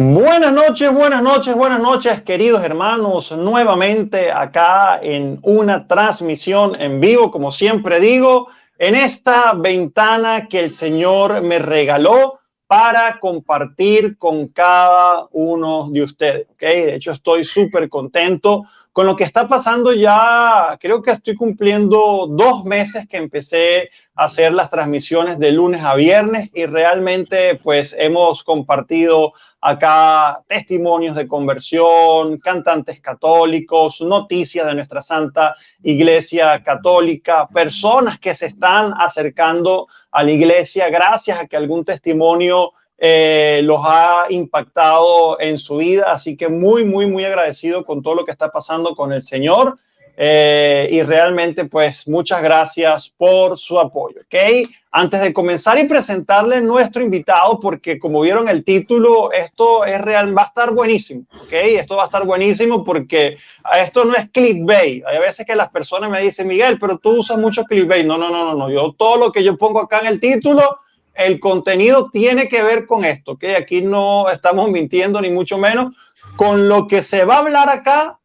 Buenas noches, buenas noches, buenas noches, queridos hermanos. Nuevamente acá en una transmisión en vivo, como siempre digo, en esta ventana que el Señor me regaló para compartir con cada uno de ustedes. ¿Okay? De hecho, estoy súper contento con lo que está pasando ya. Creo que estoy cumpliendo 2 meses que empecé a hacer las transmisiones de lunes a viernes y realmente pues hemos compartido acá testimonios de conversión, cantantes católicos, noticias de nuestra Santa Iglesia Católica, personas que se están acercando a la iglesia gracias a que algún testimonio los ha impactado en su vida. Así que muy agradecido con todo lo que está pasando con el Señor. Y realmente pues muchas gracias por su apoyo, ¿ok? Antes de comenzar y presentarle nuestro invitado, porque como vieron el título, esto es real, va a estar buenísimo, ¿ok? Esto va a estar buenísimo porque esto no es clickbait. Hay veces que las personas me dicen, Miguel, pero tú usas mucho clickbait. No. Yo todo lo que yo pongo acá en el título, el contenido tiene que ver con esto, ¿ok? Aquí no estamos mintiendo ni mucho menos. Con lo que se va a hablar acá,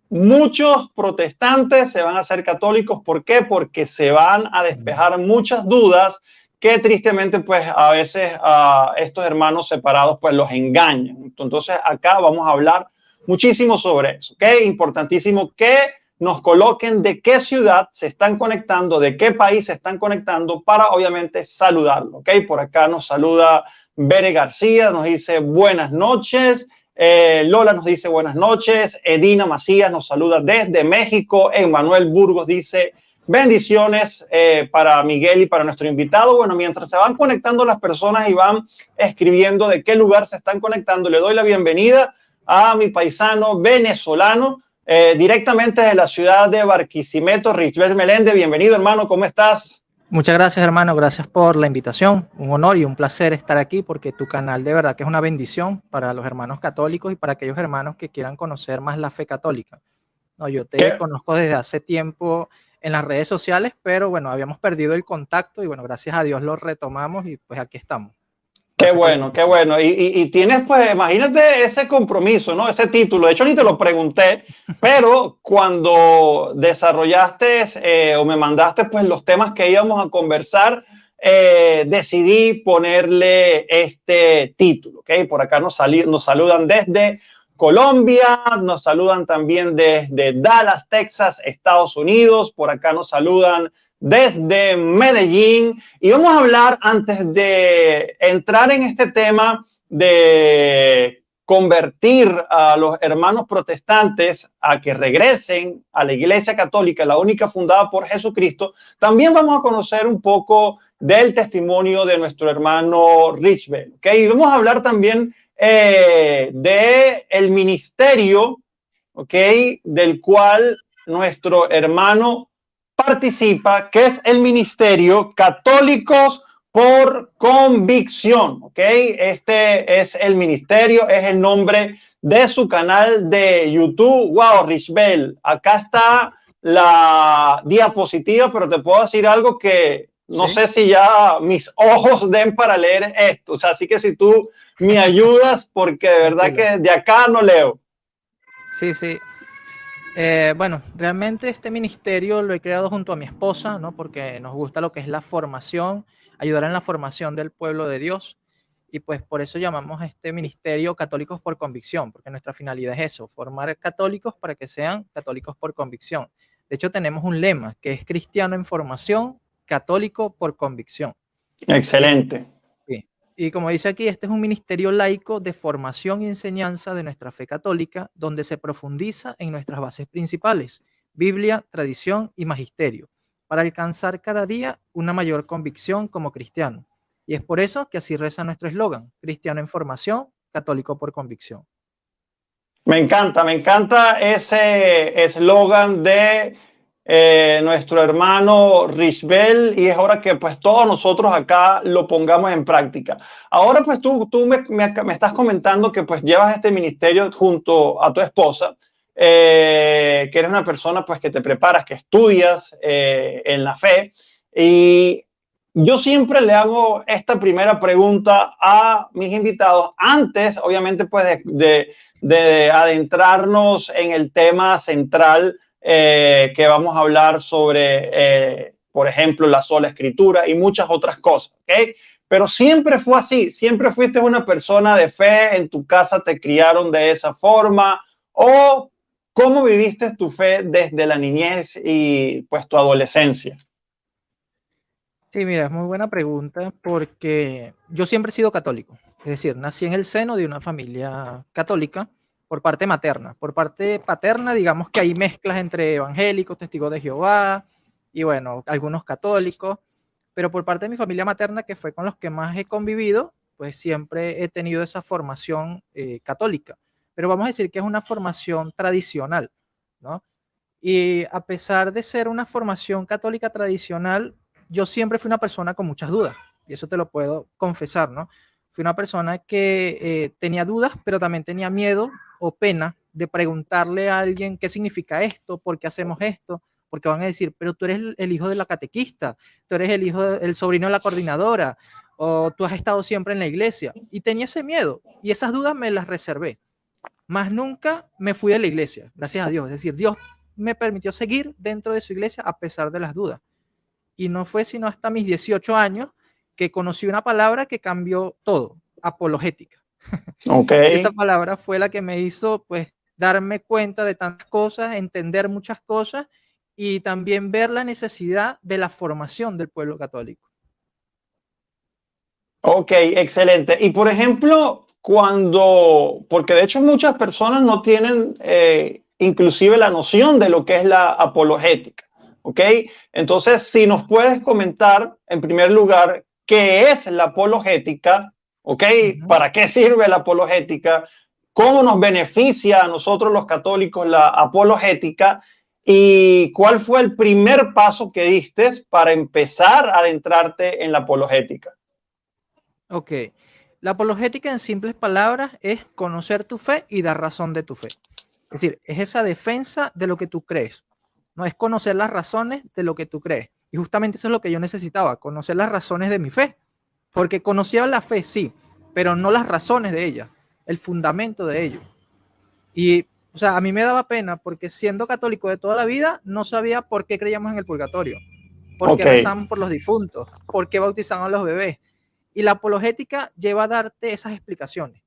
muchos protestantes se van a hacer católicos. ¿Por qué? Porque se van a despejar muchas dudas que tristemente pues a veces a estos hermanos separados pues los engañan. Entonces acá vamos a hablar muchísimo sobre eso, ¿ok? Importantísimo que nos coloquen de qué ciudad se están conectando, de qué país se están conectando para obviamente saludarlo, ¿ok? Por acá nos saluda Bere García, nos dice buenas noches. Lola nos dice buenas noches. Edina Macías nos saluda desde México. Emanuel Burgos dice bendiciones para Miguel y para nuestro invitado. Bueno, mientras se van conectando las personas y van escribiendo de qué lugar se están conectando, le doy la bienvenida a mi paisano venezolano directamente de la ciudad de Barquisimeto, Richbel Meléndez. Bienvenido, hermano, ¿cómo estás? Muchas gracias, hermano. Gracias por la invitación. Un honor y un placer estar aquí porque tu canal de verdad que es una bendición para los hermanos católicos y para aquellos hermanos que quieran conocer más la fe católica. No, yo te conozco desde hace tiempo en las redes sociales, pero bueno, habíamos perdido el contacto y bueno, gracias a Dios lo retomamos y pues aquí estamos. Qué bueno, qué bueno. Y tienes, pues, imagínate ese compromiso, ¿no? Ese título. De hecho, ni te lo pregunté, pero cuando desarrollaste o me mandaste, pues, los temas que íbamos a conversar, decidí ponerle este título, ¿ok? Por acá nos saludan desde Colombia, nos saludan también desde Dallas, Texas, Estados Unidos. Por acá nos saludan desde Medellín, y vamos a hablar, antes de entrar en este tema de convertir a los hermanos protestantes a que regresen a la Iglesia Católica, la única fundada por Jesucristo. También vamos a conocer un poco del testimonio de nuestro hermano Richbel, ¿okay? Y vamos a hablar también de el ministerio, ¿okay?, del cual nuestro hermano participa, que es el ministerio Católicos por Convicción, ¿ok? Este es el ministerio, es el nombre de su canal de YouTube. Wow, Richbel, acá está la diapositiva, pero te puedo decir algo que no sé si ya mis ojos den para leer esto. O sea, así que si tú me ayudas, porque de verdad que de acá no leo. Sí. Bueno, realmente este ministerio lo he creado junto a mi esposa, ¿no? Porque nos gusta lo que es la formación, ayudar en la formación del pueblo de Dios. Y pues por eso llamamos a este ministerio Católicos por Convicción, porque nuestra finalidad es eso, formar católicos para que sean católicos por convicción. De hecho, tenemos un lema que es cristiano en formación, católico por convicción. Excelente. Y como dice aquí, este es un ministerio laico de formación y enseñanza de nuestra fe católica, donde se profundiza en nuestras bases principales, Biblia, tradición y magisterio, para alcanzar cada día una mayor convicción como cristiano. Y es por eso que así reza nuestro eslogan, cristiano en formación, católico por convicción. Me encanta ese eslogan de nuestro hermano Richbel, y es hora que pues todos nosotros acá lo pongamos en práctica. Ahora pues tú me estás comentando que pues llevas este ministerio junto a tu esposa, que eres una persona pues que te preparas, que estudias en la fe, y yo siempre le hago esta primera pregunta a mis invitados antes, obviamente, pues de adentrarnos en el tema central que vamos a hablar sobre, por ejemplo, la sola escritura y muchas otras cosas, ¿ok? Pero siempre fue así, siempre fuiste una persona de fe, en tu casa te criaron de esa forma, o cómo viviste tu fe desde la niñez y pues tu adolescencia. Sí, mira, es muy buena pregunta porque yo siempre he sido católico. Es decir, nací en el seno de una familia católica por parte materna. Por parte paterna, digamos que hay mezclas entre evangélicos, testigos de Jehová y bueno, algunos católicos. Pero por parte de mi familia materna, que fue con los que más he convivido, pues siempre he tenido esa formación católica. Pero vamos a decir que es una formación tradicional, ¿no? Y a pesar de ser una formación católica tradicional, yo siempre fui una persona con muchas dudas, y eso te lo puedo confesar, ¿no? Fui una persona que tenía dudas, pero también tenía miedo o pena de preguntarle a alguien qué significa esto, por qué hacemos esto, porque van a decir, pero tú eres el hijo de la catequista, tú eres el sobrino de la coordinadora, o tú has estado siempre en la iglesia. Y tenía ese miedo, y esas dudas me las reservé. Más nunca me fui de la iglesia, gracias a Dios. Es decir, Dios me permitió seguir dentro de su iglesia a pesar de las dudas. Y no fue sino hasta mis 18 años que conocí una palabra que cambió todo, apologética. Ok. Y esa palabra fue la que me hizo, pues, darme cuenta de tantas cosas, entender muchas cosas y también ver la necesidad de la formación del pueblo católico. Ok, excelente. Y por ejemplo, cuando, porque de hecho muchas personas no tienen inclusive la noción de lo que es la apologética, ¿ok? Entonces, si nos puedes comentar, en primer lugar, qué es la apologética, ¿ok? Ujú. ¿Para qué sirve la apologética? ¿Cómo nos beneficia a nosotros los católicos la apologética? ¿Y cuál fue el primer paso que diste para empezar a adentrarte en la apologética? Ok. La apologética, en simples palabras, es conocer tu fe y dar razón de tu fe. Es decir, es esa defensa de lo que tú crees. No es conocer las razones de lo que tú crees. Y justamente eso es lo que yo necesitaba, conocer las razones de mi fe. Porque conocía la fe, sí, pero no las razones de ella, el fundamento de ello. Y, o sea, a mí me daba pena porque siendo católico de toda la vida, no sabía por qué creíamos en el purgatorio, por qué Ok. rezamos por los difuntos, por qué bautizamos a los bebés. Y la apologética lleva a darte esas explicaciones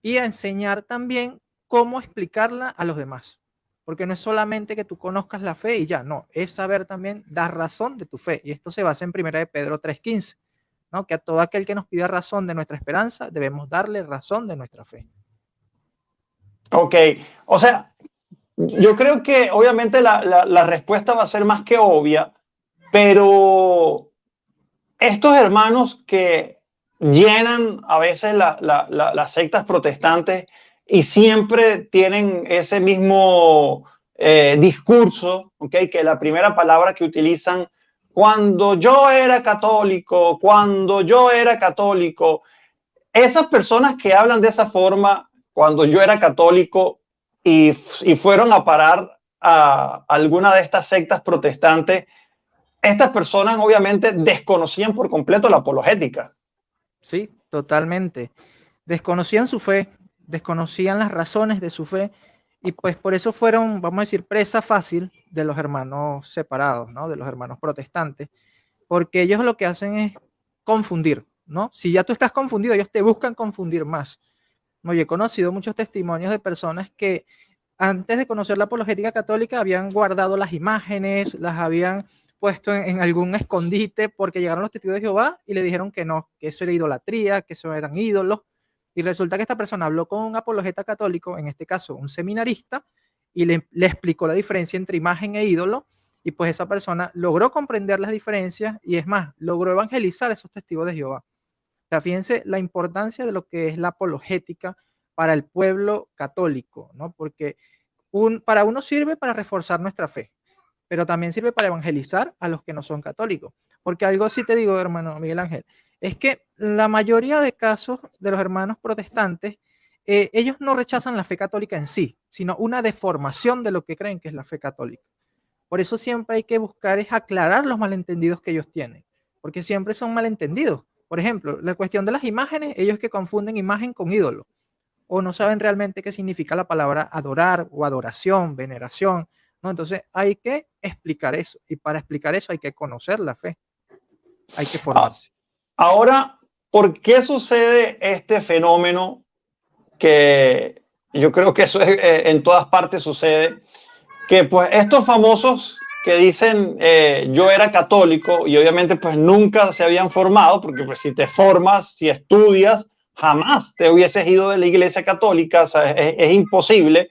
y a enseñar también cómo explicarla a los demás. Porque no es solamente que tú conozcas la fe y ya, no, es saber también dar razón de tu fe. Y esto se basa en 1 de Pedro 3:15, ¿no? Que a todo aquel que nos pida razón de nuestra esperanza, debemos darle razón de nuestra fe. Ok, o sea, yo creo que obviamente la respuesta va a ser más que obvia, pero estos hermanos que llenan a veces las sectas protestantes y siempre tienen ese mismo discurso, okay, que la primera palabra que utilizan, cuando yo era católico, esas personas que hablan de esa forma, cuando yo era católico y fueron a parar a alguna de estas sectas protestantes, estas personas obviamente desconocían por completo la apologética. Sí, totalmente. Desconocían su fe, desconocían las razones de su fe y pues por eso fueron, vamos a decir, presa fácil de los hermanos separados, ¿no? De los hermanos protestantes, porque ellos lo que hacen es confundir, ¿no? Si ya tú estás confundido, ellos te buscan confundir más. No, yo he conocido muchos testimonios de personas que antes de conocer la apologética católica habían guardado las imágenes, las habían puesto en algún escondite porque llegaron los testigos de Jehová y le dijeron que no, que eso era idolatría, que eso eran ídolos. Y resulta que esta persona habló con un apologeta católico, en este caso un seminarista, y le explicó la diferencia entre imagen e ídolo. Y pues esa persona logró comprender las diferencias y es más, logró evangelizar a esos testigos de Jehová. O sea, fíjense la importancia de lo que es la apologética para el pueblo católico, ¿no? Porque para uno sirve para reforzar nuestra fe, pero también sirve para evangelizar a los que no son católicos. Porque algo sí te digo, hermano Miguel Ángel, es que la mayoría de casos de los hermanos protestantes, ellos no rechazan la fe católica en sí, sino una deformación de lo que creen que es la fe católica. Por eso siempre hay que buscar es aclarar los malentendidos que ellos tienen. porque siempre son malentendidos. Por ejemplo, la cuestión de las imágenes, ellos que confunden imagen con ídolo, o no saben realmente qué significa la palabra adorar o adoración, veneración, ¿no? Entonces hay que explicar eso, y para explicar eso hay que conocer la fe, hay que formarse. Ahora, ¿por qué sucede este fenómeno que yo creo que eso en todas partes sucede? Que pues estos famosos que dicen yo era católico y obviamente pues nunca se habían formado, porque pues si te formas, si estudias, jamás te hubieses ido de la iglesia católica, o sea, es imposible.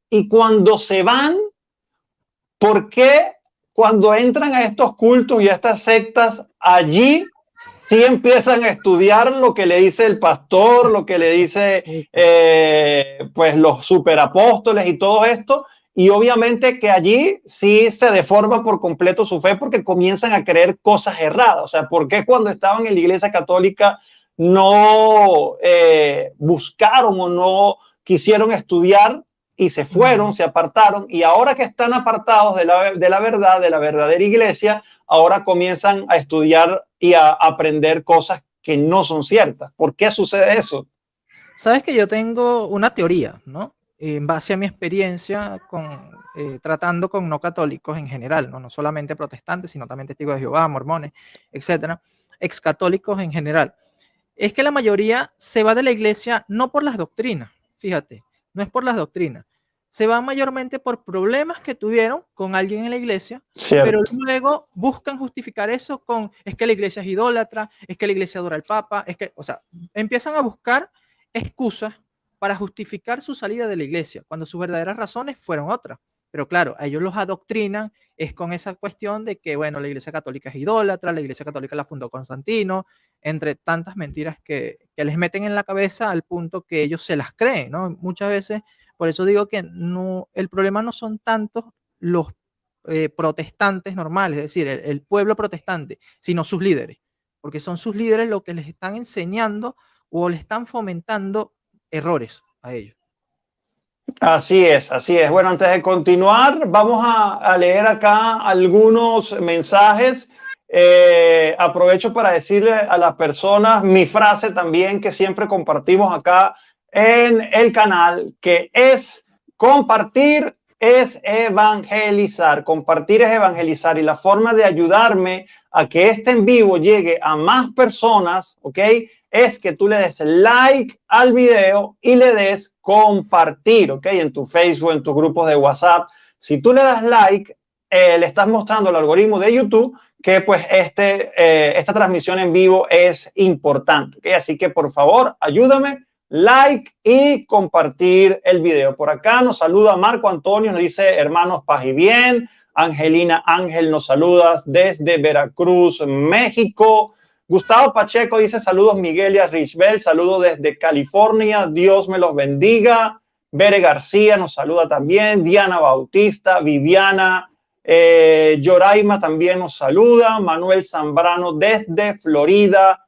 Y cuando se van, ¿por qué cuando entran a estos cultos y a estas sectas, allí sí empiezan a estudiar lo que le dice el pastor, lo que le dice pues los superapóstoles y todo esto? Y obviamente que allí sí se deforma por completo su fe porque comienzan a creer cosas erradas. O sea, ¿por qué cuando estaban en la iglesia católica no buscaron o no quisieron estudiar y se fueron, se apartaron? Y ahora que están apartados de la verdad, de la verdadera iglesia, ahora comienzan a estudiar y a aprender cosas que no son ciertas. ¿Por qué sucede eso? Sabes que yo tengo una teoría, ¿no? En base a mi experiencia tratando con no católicos en general, ¿no? No solamente protestantes, sino también testigos de Jehová, mormones, etcétera, excatólicos en general. Es que la mayoría se va de la iglesia no por las doctrinas, fíjate, no es por las doctrinas. Se va mayormente por problemas que tuvieron con alguien en la iglesia, pero Cierto. luego buscan justificar eso con, es que la iglesia es idólatra, es que la iglesia adora al Papa, es que, o sea, empiezan a buscar excusas para justificar su salida de la iglesia, cuando sus verdaderas razones fueron otras. Pero claro, a ellos los adoctrinan, es con esa cuestión de que, bueno, la iglesia católica es idólatra, la iglesia católica la fundó Constantino, entre tantas mentiras que les meten en la cabeza al punto que ellos se las creen, ¿no? Muchas veces, por eso digo que no, el problema no son tantos los protestantes normales, es decir, el pueblo protestante, sino sus líderes, porque son sus líderes los que les están enseñando o le están fomentando errores a ellos. Así es, así es. Bueno, antes de continuar, vamos a leer acá algunos mensajes. Aprovecho para decirle a las personas mi frase también que siempre compartimos acá en el canal, que es compartir es evangelizar. Compartir es evangelizar, y la forma de ayudarme a que este en vivo llegue a más personas, ¿ok?, es que tú le des like al video y le des compartir, ¿ok? En tu Facebook, en tus grupos de WhatsApp. Si tú le das like, le estás mostrando al algoritmo de YouTube que pues esta transmisión en vivo es importante, ¿ok? Así que por favor, ayúdame, like y compartir el video. Por acá nos saluda Marco Antonio, nos dice hermanos paz y bien. Angelina Ángel nos saluda desde Veracruz, México. Gustavo Pacheco dice saludos Miguel y a Richbel, saludos desde California, Dios me los bendiga. Bere García nos saluda también, Diana Bautista, Viviana, Yoraima también nos saluda, Manuel Zambrano desde Florida,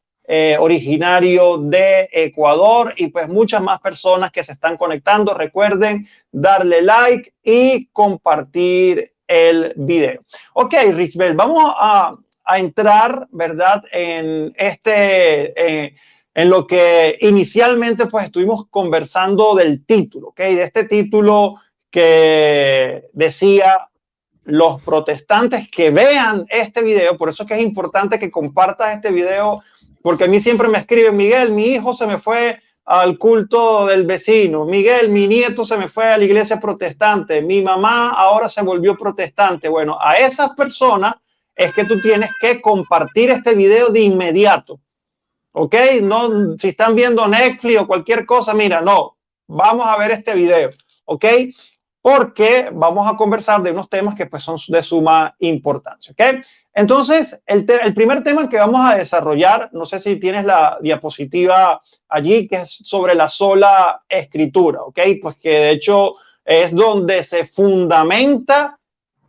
originario de Ecuador, y pues muchas más personas que se están conectando. Recuerden darle like y compartir el video. Ok, Richbel, vamos a entrar, ¿verdad?, en en lo que inicialmente pues estuvimos conversando del título, ¿ok? De este título que decía los protestantes que vean este video. Por eso es que es importante que compartas este video, porque a mí siempre me escriben: Miguel, mi hijo se me fue al culto del vecino, Miguel, mi nieto se me fue a la iglesia protestante, mi mamá ahora se volvió protestante. Bueno, a esas personas es que tú tienes que compartir este video de inmediato, ¿ok? No, si están viendo Netflix o cualquier cosa, mira, no, vamos a ver este video, ¿ok? Porque vamos a conversar de unos temas que pues son de suma importancia, ¿ok? Entonces, el primer tema que vamos a desarrollar, no sé si tienes la diapositiva allí, que es sobre la sola escritura, ¿ok? Pues que de hecho es donde se fundamenta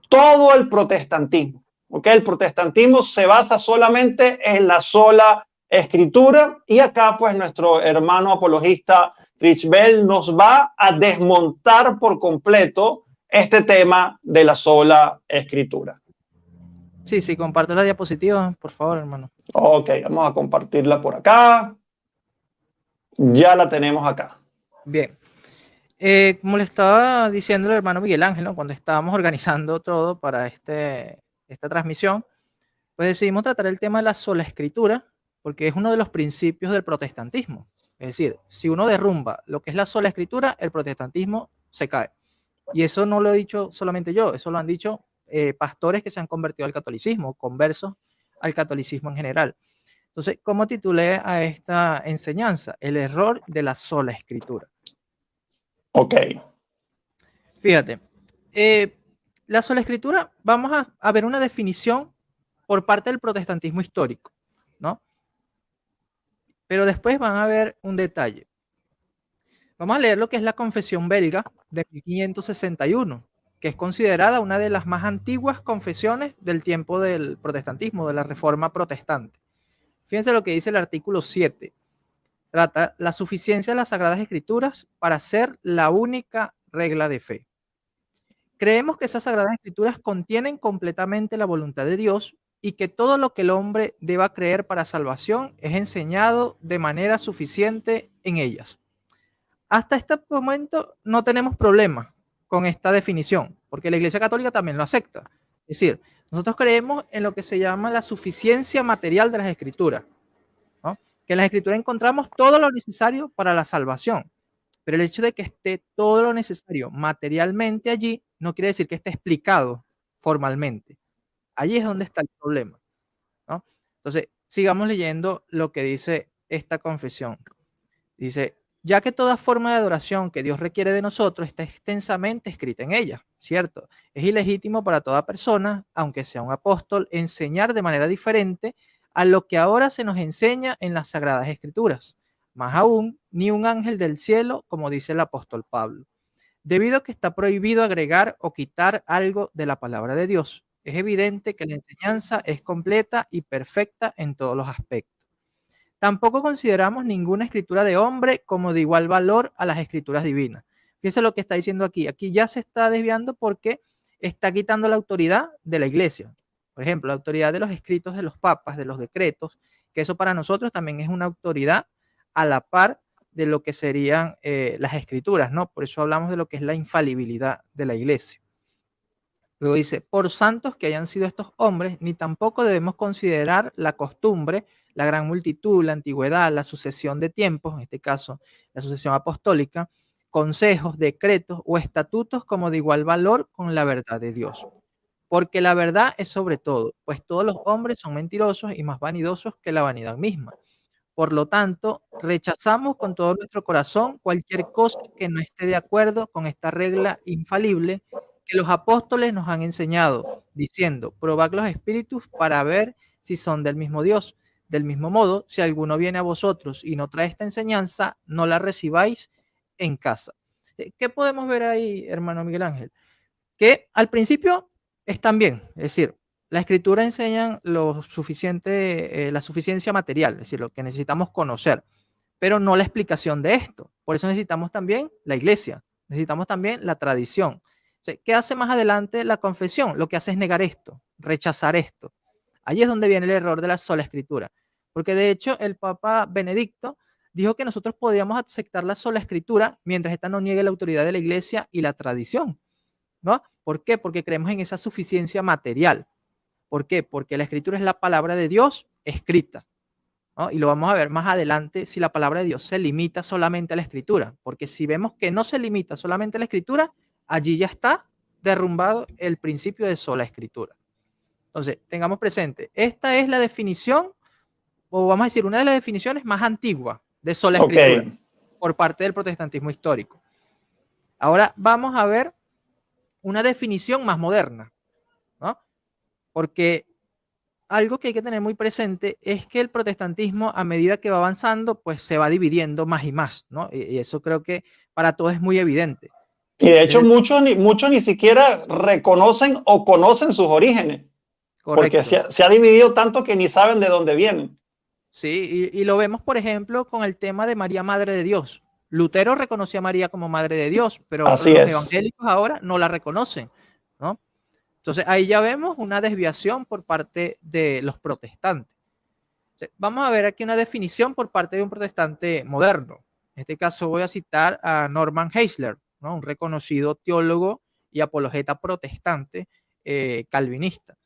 todo el protestantismo. ¿Okay? El protestantismo se basa solamente en la sola escritura, y acá pues nuestro hermano apologista Richbel nos va a desmontar por completo este tema de la sola escritura. Sí, sí, comparte la diapositiva, por favor, hermano. Ok, vamos a compartirla por acá. Ya la tenemos acá. Bien. Como le estaba diciendo el hermano Miguel Ángel, ¿no? Cuando estábamos organizando todo para esta transmisión, pues decidimos tratar el tema de la sola escritura, porque es uno de los principios del protestantismo. Es decir, si uno derrumba lo que es la sola escritura, el protestantismo se cae. Y eso no lo he dicho solamente yo, eso lo han dicho pastores que se han convertido al catolicismo, conversos al catolicismo en general. Entonces, ¿cómo titulé a esta enseñanza? El error de la sola escritura. Ok, Fíjate, la sola escritura, vamos a ver una definición por parte del protestantismo histórico, ¿no? Pero después van a ver un detalle. Vamos a leer lo que es la Confesión Belga de 1561, que es considerada una de las más antiguas confesiones del tiempo del protestantismo, de la Reforma Protestante. Fíjense lo que dice el artículo 7. Trata la suficiencia de las Sagradas Escrituras para ser la única regla de fe. Creemos que esas Sagradas Escrituras contienen completamente la voluntad de Dios y que todo lo que el hombre deba creer para salvación es enseñado de manera suficiente en ellas. Hasta este momento no tenemos problema con esta definición, porque la Iglesia Católica también lo acepta. Es decir, nosotros creemos en lo que se llama la suficiencia material de las Escrituras, ¿no? Que en las Escrituras encontramos todo lo necesario para la salvación, pero el hecho de que esté todo lo necesario materialmente allí no quiere decir que esté explicado formalmente. Allí es donde está el problema, ¿no? Entonces, sigamos leyendo lo que dice esta confesión. Dice, ya que toda forma de adoración que Dios requiere de nosotros está extensamente escrita en ella, ¿cierto? Es ilegítimo para toda persona, aunque sea un apóstol, enseñar de manera diferente a lo que ahora se nos enseña en las Sagradas Escrituras. Más aún, ni un ángel del cielo, como dice el apóstol Pablo, debido a que está prohibido agregar o quitar algo de la palabra de Dios. Es evidente que la enseñanza es completa y perfecta en todos los aspectos. Tampoco consideramos ninguna escritura de hombre como de igual valor a las escrituras divinas. Fíjense lo que está diciendo aquí. Aquí ya se está desviando porque está quitando la autoridad de la iglesia. Por ejemplo, la autoridad de los escritos de los papas, de los decretos, que eso para nosotros también es una autoridad a la par de lo que serían las escrituras, ¿no? Por eso hablamos de lo que es la infalibilidad de la iglesia. Luego dice, por santos que hayan sido estos hombres, ni tampoco debemos considerar la costumbre, la gran multitud, la antigüedad, la sucesión de tiempos, en este caso la sucesión apostólica, consejos, decretos o estatutos como de igual valor con la verdad de Dios. Porque la verdad es sobre todo, pues todos los hombres son mentirosos y más vanidosos que la vanidad misma. Por lo tanto, rechazamos con todo nuestro corazón cualquier cosa que no esté de acuerdo con esta regla infalible que los apóstoles nos han enseñado, diciendo, probad los espíritus para ver si son del mismo Dios. Del mismo modo, si alguno viene a vosotros y no trae esta enseñanza, no la recibáis en casa. ¿Qué podemos ver ahí, hermano Miguel Ángel? Que al principio están bien, es decir, la escritura enseña lo suficiente, la suficiencia material, es decir, lo que necesitamos conocer, pero no la explicación de esto. Por eso necesitamos también la iglesia, necesitamos también la tradición. O sea, ¿qué hace más adelante la confesión? Lo que hace es negar esto, rechazar esto. Allí es donde viene el error de la sola escritura, porque de hecho el Papa Benedicto dijo que nosotros podíamos aceptar la sola escritura mientras esta no niegue la autoridad de la iglesia y la tradición, ¿no? ¿Por qué? Porque creemos en esa suficiencia material. ¿Por qué? Porque la escritura es la palabra de Dios escrita, ¿no? Y lo vamos a ver más adelante si la palabra de Dios se limita solamente a la escritura. Porque si vemos que no se limita solamente a la escritura, allí ya está derrumbado el principio de sola escritura. Entonces, tengamos presente, esta es la definición, o vamos a decir, una de las definiciones más antiguas de sola escritura por parte del protestantismo histórico. Ahora vamos a ver una definición más moderna, ¿no? Porque algo que hay que tener muy presente es que el protestantismo, a medida que va avanzando, pues se va dividiendo más y más, ¿no? Y eso creo que para todos es muy evidente. Y de hecho muchos ni siquiera reconocen o conocen sus orígenes. Correcto. Porque se ha dividido tanto que ni saben de dónde vienen. Sí, y lo vemos, por ejemplo, con el tema de María, Madre de Dios. Lutero reconoció a María como Madre de Dios, pero los evangélicos ahora no la reconocen, ¿no? Entonces ahí ya vemos una desviación por parte de los protestantes. Vamos a ver aquí una definición por parte de un protestante moderno. En este caso voy a citar a Norman Geisler, ¿no? Un reconocido teólogo y apologeta protestante calvinista.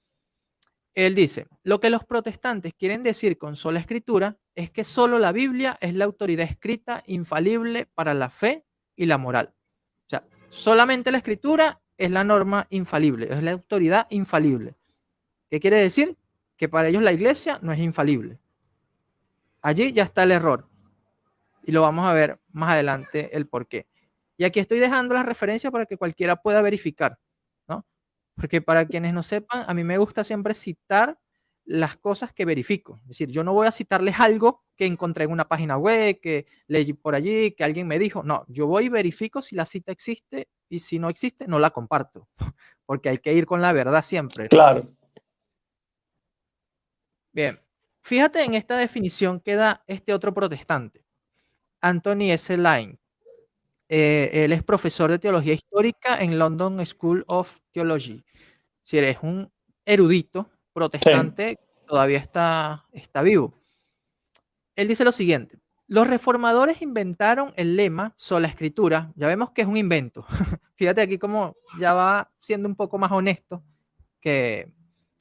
Él dice, lo que los protestantes quieren decir con sola escritura es que solo la Biblia es la autoridad escrita infalible para la fe y la moral. O sea, solamente la escritura es la norma infalible, es la autoridad infalible. ¿Qué quiere decir? Que para ellos la iglesia no es infalible. Allí ya está el error. Y lo vamos a ver más adelante el por qué. Y aquí estoy dejando las referencias para que cualquiera pueda verificar, ¿no? Porque para quienes no sepan, a mí me gusta siempre citar las cosas que verifico. Es decir, yo no voy a citarles algo que encontré en una página web, que leí por allí, que alguien me dijo. No, yo voy y verifico si la cita existe y si no existe, no la comparto. Porque hay que ir con la verdad siempre, ¿no? Claro. Bien, fíjate en esta definición que da este otro protestante, Anthony S. Lane. Él es profesor de teología histórica en London School of Theology. Si eres un erudito Sí. protestante, todavía está vivo. Él dice lo siguiente: los reformadores inventaron el lema sola escritura. Ya vemos que es un invento. Fíjate aquí cómo ya va siendo un poco más honesto que,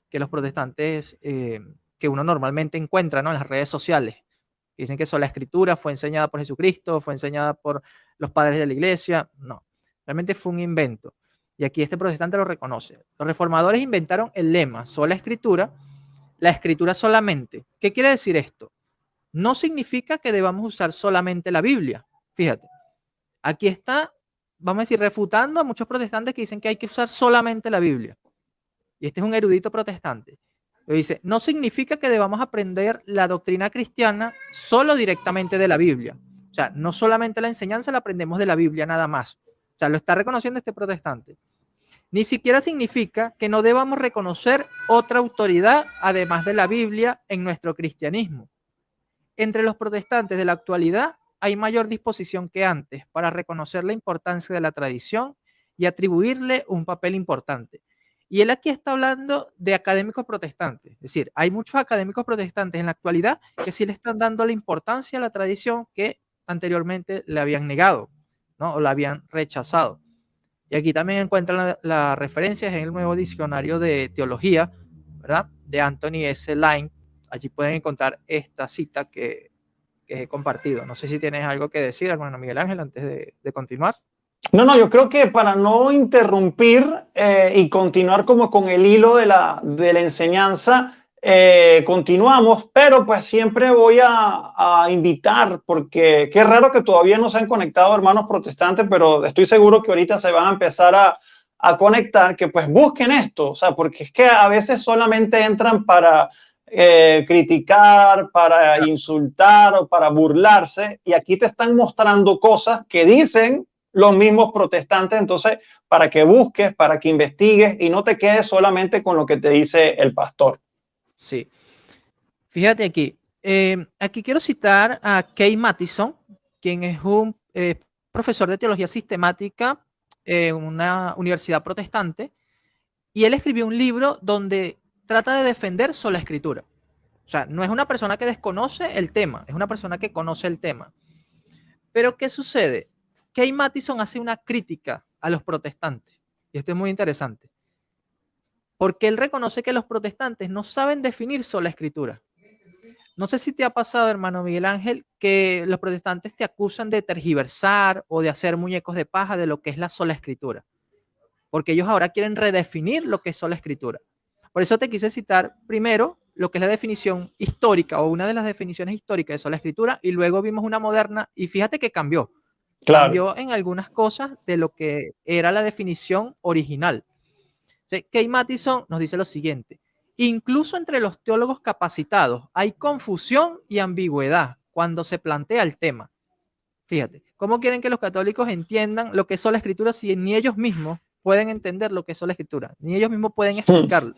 que los protestantes que uno normalmente encuentra, ¿no?, en las redes sociales. Dicen que sola escritura fue enseñada por Jesucristo, fue enseñada por los padres de la iglesia. No, realmente fue un invento. Y aquí este protestante lo reconoce. Los reformadores inventaron el lema sola escritura, la escritura solamente. ¿Qué quiere decir esto? No significa que debamos usar solamente la Biblia. Fíjate, aquí está, vamos a decir, refutando a muchos protestantes que dicen que hay que usar solamente la Biblia. Y este es un erudito protestante. Dice, no significa que debamos aprender la doctrina cristiana solo directamente de la Biblia. O sea, no solamente la enseñanza la aprendemos de la Biblia nada más. O sea, lo está reconociendo este protestante. Ni siquiera significa que no debamos reconocer otra autoridad además de la Biblia en nuestro cristianismo. Entre los protestantes de la actualidad hay mayor disposición que antes para reconocer la importancia de la tradición y atribuirle un papel importante. Y él aquí está hablando de académicos protestantes. Es decir, hay muchos académicos protestantes en la actualidad que sí le están dando la importancia a la tradición que anteriormente le habían negado, ¿no?, o la habían rechazado. Y aquí también encuentran las referencias en el nuevo diccionario de teología, ¿verdad?, de Anthony S. Lane. Allí pueden encontrar esta cita que he compartido. No sé si tienes algo que decir, hermano Miguel Ángel, antes de continuar. No, yo creo que para no interrumpir y continuar como con el hilo de la enseñanza, continuamos, pero pues siempre voy a invitar, porque qué raro que todavía no se han conectado hermanos protestantes, pero estoy seguro que ahorita se van a empezar a conectar, que pues busquen esto, o sea, porque es que a veces solamente entran para criticar, para insultar o para burlarse, y aquí te están mostrando cosas que dicen los mismos protestantes. Entonces, para que busques, para que investigues y no te quedes solamente con lo que te dice el pastor. Sí. Fíjate aquí. Aquí quiero citar a Kay Mattison, quien es un profesor de teología sistemática en una universidad protestante, y él escribió un libro donde trata de defender sola escritura. O sea, no es una persona que desconoce el tema, es una persona que conoce el tema. Pero ¿qué sucede? Kay Mattison hace una crítica a los protestantes, y esto es muy interesante, porque él reconoce que los protestantes no saben definir sola escritura. No sé si te ha pasado, hermano Miguel Ángel, que los protestantes te acusan de tergiversar o de hacer muñecos de paja de lo que es la sola escritura, porque ellos ahora quieren redefinir lo que es sola escritura. Por eso te quise citar primero lo que es la definición histórica o una de las definiciones históricas de sola escritura, y luego vimos una moderna y fíjate que cambió. Claro. Cambió en algunas cosas de lo que era la definición original. Kay Mattison nos dice lo siguiente: incluso entre los teólogos capacitados hay confusión y ambigüedad cuando se plantea el tema. Fíjate, ¿cómo quieren que los católicos entiendan lo que es sola escritura si ni ellos mismos pueden entender lo que es sola escritura? Ni ellos mismos pueden explicarlo.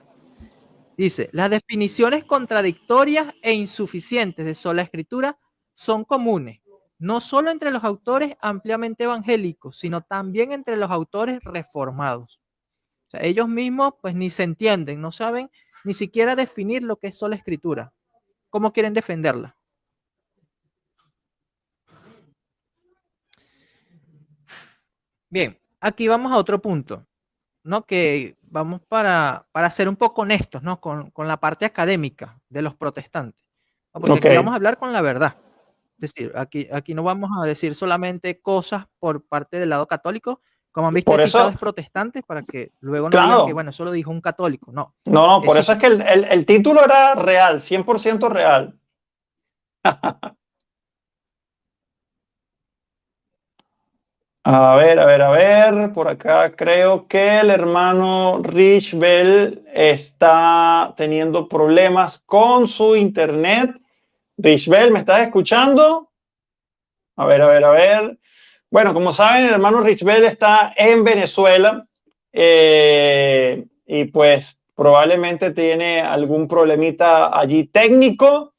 Dice, las definiciones contradictorias e insuficientes de sola escritura son comunes, no solo entre los autores ampliamente evangélicos, sino también entre los autores reformados. O sea, ellos mismos pues ni se entienden, no saben ni siquiera definir lo que es sola escritura. ¿Cómo quieren defenderla? Bien, aquí vamos a otro punto, ¿no? Que vamos para ser un poco honestos, ¿no? Con la parte académica de los protestantes, ¿no? Porque Ok. aquí vamos a hablar con la verdad. Es decir, aquí no vamos a decir solamente cosas por parte del lado católico, como han visto, he Por citado eso, es protestantes para que luego no digan que, claro. bueno, eso lo dijo un católico. No, No, no, he por eso es citado. que el título era real, 100% real. A ver, a ver, a ver. Por acá creo que el hermano Rich Bell está teniendo problemas con su internet. Rich Bell, ¿me estás escuchando? A ver, a ver, a ver. Bueno, como saben, el hermano Rich Bell está en Venezuela y pues probablemente tiene algún problemita allí técnico.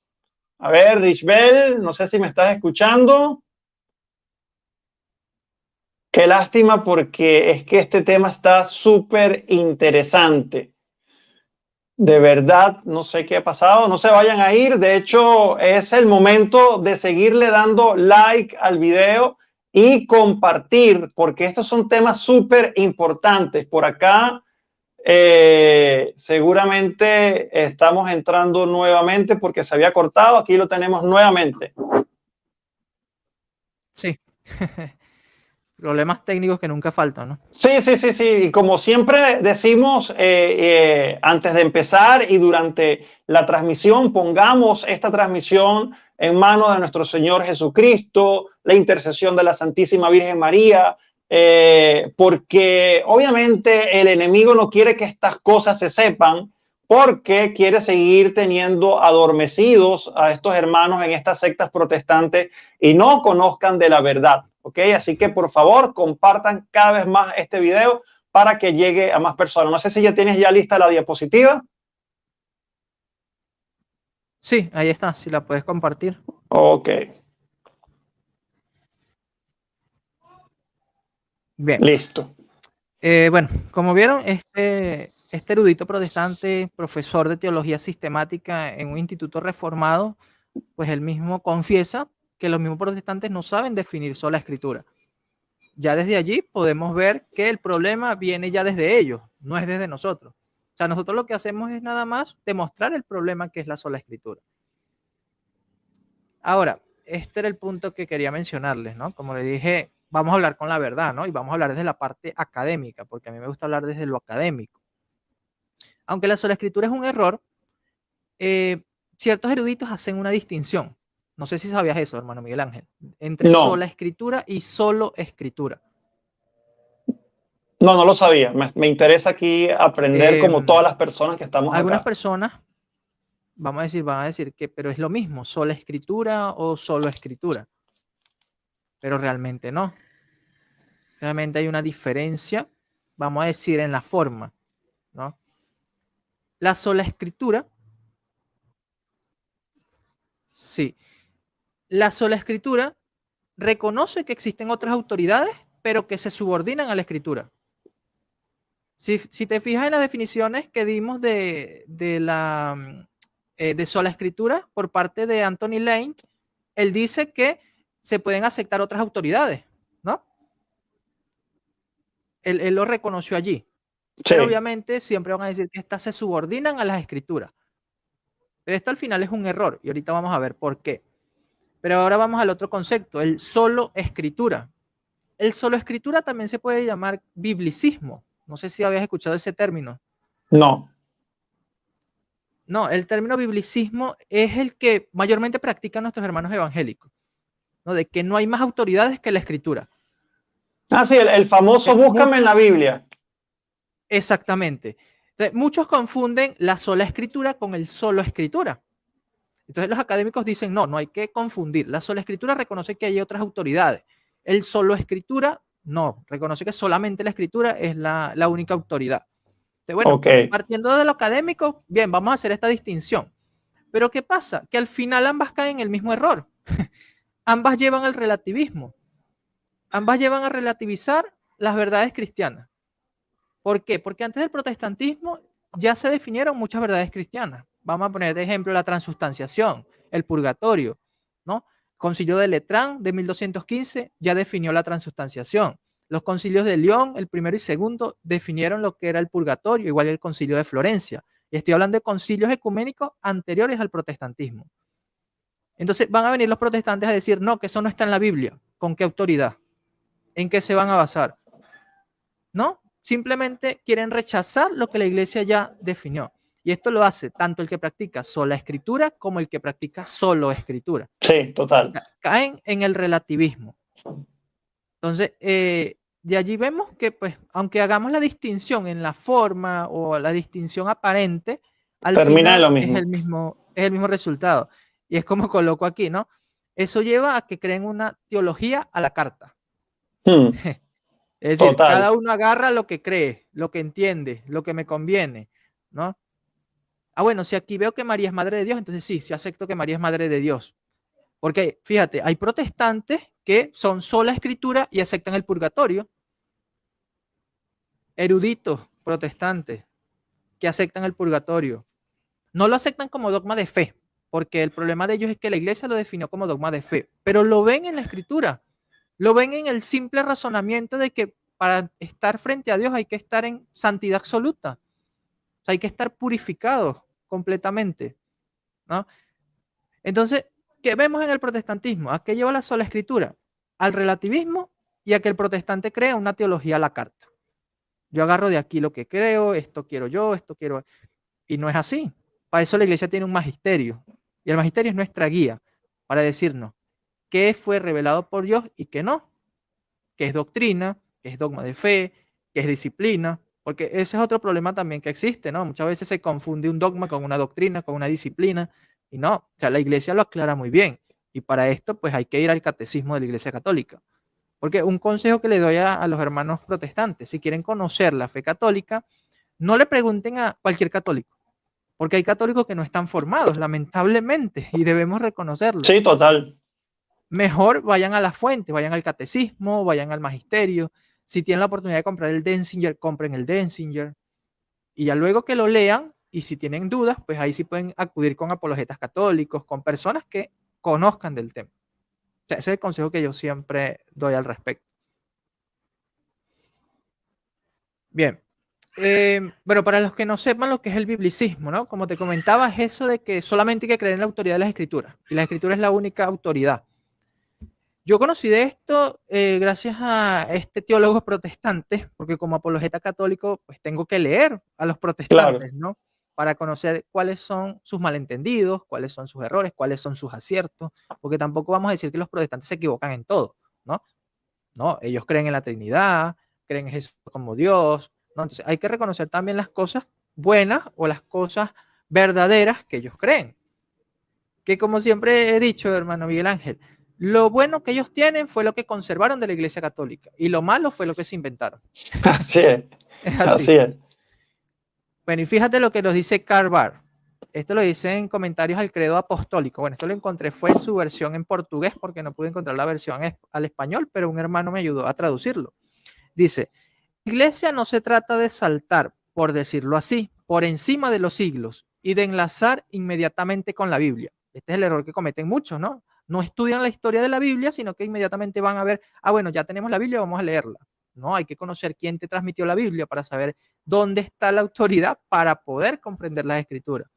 A ver, Rich Bell, no sé si me estás escuchando. Qué lástima porque es que este tema está súper interesante. De verdad, no sé qué ha pasado. No se vayan a ir. De hecho, es el momento de seguirle dando like al video y compartir, porque estos son temas súper importantes. Por acá, seguramente estamos entrando nuevamente porque se había cortado. Aquí lo tenemos nuevamente. Sí. Problemas técnicos que nunca faltan, ¿no? Sí, sí, sí, sí. Y como siempre decimos antes de empezar y durante la transmisión, pongamos esta transmisión en manos de nuestro Señor Jesucristo, la intercesión de la Santísima Virgen María, porque obviamente el enemigo no quiere que estas cosas se sepan, porque quiere seguir teniendo adormecidos a estos hermanos en estas sectas protestantes y no conozcan de la verdad. ¿Ok? Así que por favor compartan cada vez más este video para que llegue a más personas. No sé si ya tienes ya lista la diapositiva. Sí, ahí está, si la puedes compartir. Ok, Bien. listo. Bueno, como vieron, este erudito protestante, profesor de teología sistemática en un instituto reformado, pues él mismo confiesa que los mismos protestantes no saben definir sola escritura. Ya desde allí podemos ver que el problema viene ya desde ellos, no es desde nosotros. O sea, nosotros lo que hacemos es nada más demostrar el problema que es la sola escritura. Ahora, este era el punto que quería mencionarles, ¿no? Como le dije, vamos a hablar con la verdad, ¿no? Y vamos a hablar desde la parte académica, porque a mí me gusta hablar desde lo académico. Aunque la sola escritura es un error, ciertos eruditos hacen una distinción. No sé si sabías eso, hermano Miguel Ángel, entre No, sola escritura y solo escritura. no, no lo sabía. Me interesa aquí aprender como todas Em, las personas que estamos Algunas acá. personas, van a decir que, pero es lo mismo, sola escritura o solo escritura. Pero realmente no. Realmente hay una diferencia, vamos a decir, en la forma, ¿no? La sola escritura, sí. La sola escritura reconoce que existen otras autoridades, pero que se subordinan a la escritura. Si te fijas en las definiciones que dimos de sola escritura por parte de Anthony Lane, él dice que se pueden aceptar otras autoridades, ¿no? Él lo reconoció allí. Pero Sí, obviamente siempre van a decir que estas se subordinan a las escrituras. Pero esto al final es un error y ahorita vamos a ver por qué. Pero ahora vamos al otro concepto, el solo escritura. El solo escritura también se puede llamar biblicismo. No sé si habías escuchado ese término. no. No, el término biblicismo es el que mayormente practican nuestros hermanos evangélicos, ¿no? De que no hay más autoridades que la escritura. Ah, sí, el famoso búscame en Muchos, la Biblia. exactamente. Entonces, muchos confunden la sola escritura con el solo escritura. Entonces los académicos dicen, no, no hay que confundir. La sola escritura reconoce que hay otras autoridades. El solo escritura, no, reconoce que solamente la escritura es la única autoridad. Entonces, bueno, Ok, partiendo de lo académico, bien, vamos a hacer esta distinción. Pero ¿qué pasa? Que al final ambas caen en el mismo error. Ambas llevan al relativismo. Ambas llevan a relativizar las verdades cristianas. ¿Por qué? Porque antes del protestantismo ya se definieron muchas verdades cristianas. Vamos a poner de ejemplo la transustanciación, el purgatorio, ¿no? Concilio de Letrán de 1215 ya definió la transustanciación. Los concilios de León, el primero y segundo, definieron lo que era el purgatorio, igual el concilio de Florencia. Y estoy hablando de concilios ecuménicos anteriores al protestantismo. Entonces van a venir los protestantes a decir, no, que eso no está en la Biblia. ¿Con qué autoridad? ¿En qué se van a basar? ¿No? Simplemente quieren rechazar lo que la iglesia ya definió. Y esto lo hace tanto el que practica sola escritura como el que practica solo escritura. Sí, total. Caen en el relativismo. Entonces, de allí vemos que, pues, aunque hagamos la distinción en la forma o la distinción aparente, al Termina final lo es mismo. el mismo resultado. Y es como coloco aquí, ¿no? Eso lleva a que creen una teología a la carta. Es decir, Total. cada uno agarra lo que cree, lo que entiende, lo que me conviene, ¿no? Ah, bueno, si aquí veo que María es madre de Dios, entonces sí acepto que María es madre de Dios. Porque, fíjate, hay protestantes que son sola escritura y aceptan el purgatorio. Eruditos protestantes que aceptan el purgatorio. No lo aceptan como dogma de fe, porque el problema de ellos es que la iglesia lo definió como dogma de fe, pero lo ven en la escritura, lo ven en el simple razonamiento de que para estar frente a Dios hay que estar en santidad absoluta, o sea, hay que estar purificados completamente, ¿no? Entonces, ¿qué vemos en el protestantismo? ¿A qué lleva la sola escritura? Al relativismo y a que el protestante crea una teología a la carta. Yo agarro de aquí lo que creo, esto quiero yo, esto quiero... Y no es así. Para eso la iglesia tiene un magisterio. Y el magisterio es nuestra guía para decirnos qué fue revelado por Dios y qué no. Qué es doctrina, qué es dogma de fe, qué es disciplina. Porque ese es otro problema también que existe, ¿no? Muchas veces se confunde un dogma con una doctrina, con una disciplina. Y no, o sea, la iglesia lo aclara muy bien. Y para esto, pues hay que ir al catecismo de la iglesia católica. Porque un consejo que le doy a los hermanos protestantes, si quieren conocer la fe católica, no le pregunten a cualquier católico, porque hay católicos que no están formados, lamentablemente, y debemos reconocerlo. Sí, total. Mejor vayan a la fuente, vayan al catecismo, vayan al magisterio. Si tienen la oportunidad de comprar el Denzinger, compren el Denzinger. Y ya luego que lo lean, y si tienen dudas, pues ahí sí pueden acudir con apologetas católicos, con personas que conozcan del tema. O sea, ese es el consejo que yo siempre doy al respecto. Bien. Bueno, para los que no sepan lo que es el biblicismo, ¿no? Como te comentaba, es eso de que solamente hay que creer en la autoridad de las escrituras. Y la escritura es la única autoridad. Yo conocí de esto gracias a este teólogo protestante, porque como apologeta católico, pues tengo que leer a los protestantes, Claro. ¿no? Para conocer cuáles son sus malentendidos, cuáles son sus errores, cuáles son sus aciertos, porque tampoco vamos a decir que los protestantes se equivocan en todo, ¿no? No, ellos creen en la Trinidad, creen en Jesús como Dios, ¿no? Entonces hay que reconocer también las cosas buenas o las cosas verdaderas que ellos creen. Que como siempre he dicho, hermano Miguel Ángel, lo bueno que ellos tienen fue lo que conservaron de la Iglesia Católica y lo malo fue lo que se inventaron. Así es. Es Así así. es. Bueno, y fíjate lo que nos dice Karl Barth. Esto lo dice en comentarios al credo apostólico. Bueno, esto lo encontré fue en su versión en portugués porque no pude encontrar la versión al español, pero un hermano me ayudó a traducirlo. Dice, iglesia no se trata de saltar, por decirlo así, por encima de los siglos y de enlazar inmediatamente con la Biblia. Este es el error que cometen muchos, ¿no? No estudian la historia de la Biblia, sino que inmediatamente van a ver, ah, bueno, ya tenemos la Biblia, vamos a leerla. No, hay que conocer quién te transmitió la Biblia para saber dónde está la autoridad para poder comprender las escrituras.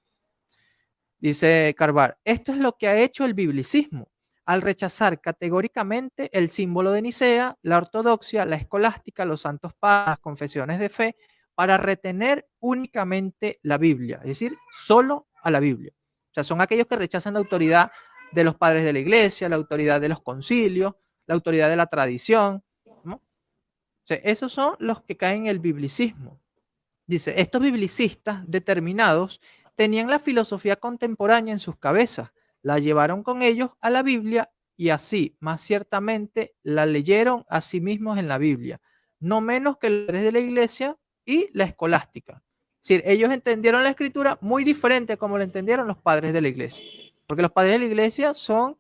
Dice Carvar, esto es lo que ha hecho el biblicismo al rechazar categóricamente el símbolo de Nicea, la ortodoxia, la escolástica, los santos padres, las confesiones de fe, para retener únicamente la Biblia, es decir, solo a la Biblia. O sea, son aquellos que rechazan la autoridad de los padres de la iglesia, la autoridad de los concilios, la autoridad de la tradición, ¿no? O sea, esos son los que caen en el biblicismo. Dice, estos biblicistas determinados tenían la filosofía contemporánea en sus cabezas, la llevaron con ellos a la Biblia y así, más ciertamente, la leyeron a sí mismos en la Biblia, no menos que los padres de la iglesia y la escolástica. Es decir, ellos entendieron la escritura muy diferente a como la entendieron los padres de la iglesia, porque los padres de la iglesia son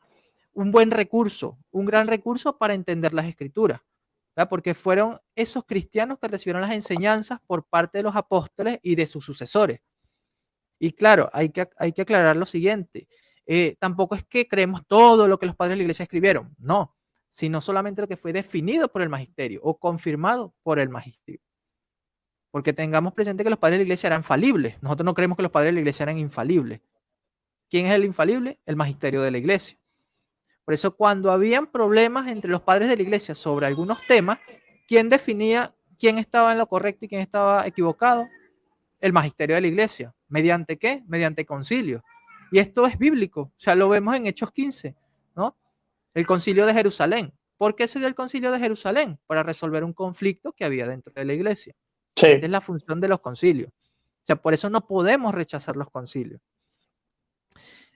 un buen recurso, un gran recurso para entender las escrituras. ¿verdad? Porque fueron esos cristianos que recibieron las enseñanzas por parte de los apóstoles y de sus sucesores. Y claro, hay que aclarar lo siguiente. Tampoco es que creemos todo lo que los padres de la iglesia escribieron, no, sino solamente lo que fue definido por el magisterio o confirmado por el magisterio. Porque tengamos presente que los padres de la iglesia eran falibles. Nosotros no creemos que los padres de la iglesia eran infalibles. ¿Quién es el infalible? El magisterio de la iglesia. Por eso cuando habían problemas entre los padres de la iglesia sobre algunos temas, ¿quién definía quién estaba en lo correcto y quién estaba equivocado? El magisterio de la iglesia. ¿Mediante qué? Mediante concilio. Y esto es bíblico. O sea, lo vemos en Hechos 15, ¿no? El concilio de Jerusalén. ¿Por qué se dio el concilio de Jerusalén? Para resolver un conflicto que había dentro de la iglesia. Sí. Esta es la función de los concilios. O sea, por eso no podemos rechazar los concilios.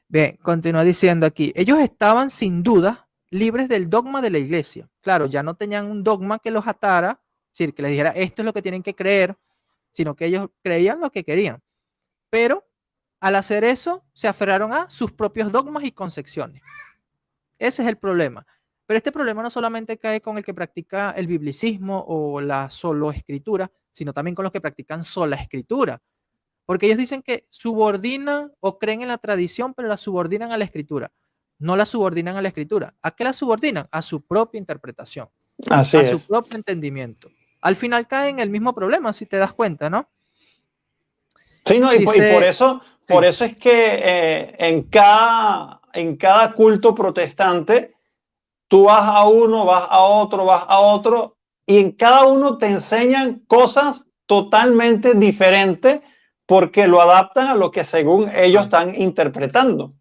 Bien, continúa diciendo aquí. Ellos estaban sin duda libres del dogma de la iglesia. Claro, ya no tenían un dogma que los atara, es decir, que les dijera esto es lo que tienen que creer, sino que ellos creían lo que querían. Pero al hacer eso, se aferraron a sus propios dogmas y concepciones. Ese es el problema. Pero este problema no solamente cae con el que practica el biblicismo o la solo escritura, sino también con los que practican sola escritura. Porque ellos dicen que subordinan o creen en la tradición, pero la subordinan a la escritura. No la subordinan a la escritura. ¿A qué la subordinan? A su propia interpretación. Así a es. su propio entendimiento. Al final caen en el mismo problema, si te das cuenta, ¿no? Sí, no, y por eso es que en cada culto protestante tú vas a uno, vas a otro, y en cada uno te enseñan cosas totalmente diferentes porque lo adaptan a lo que según ellos están interpretando.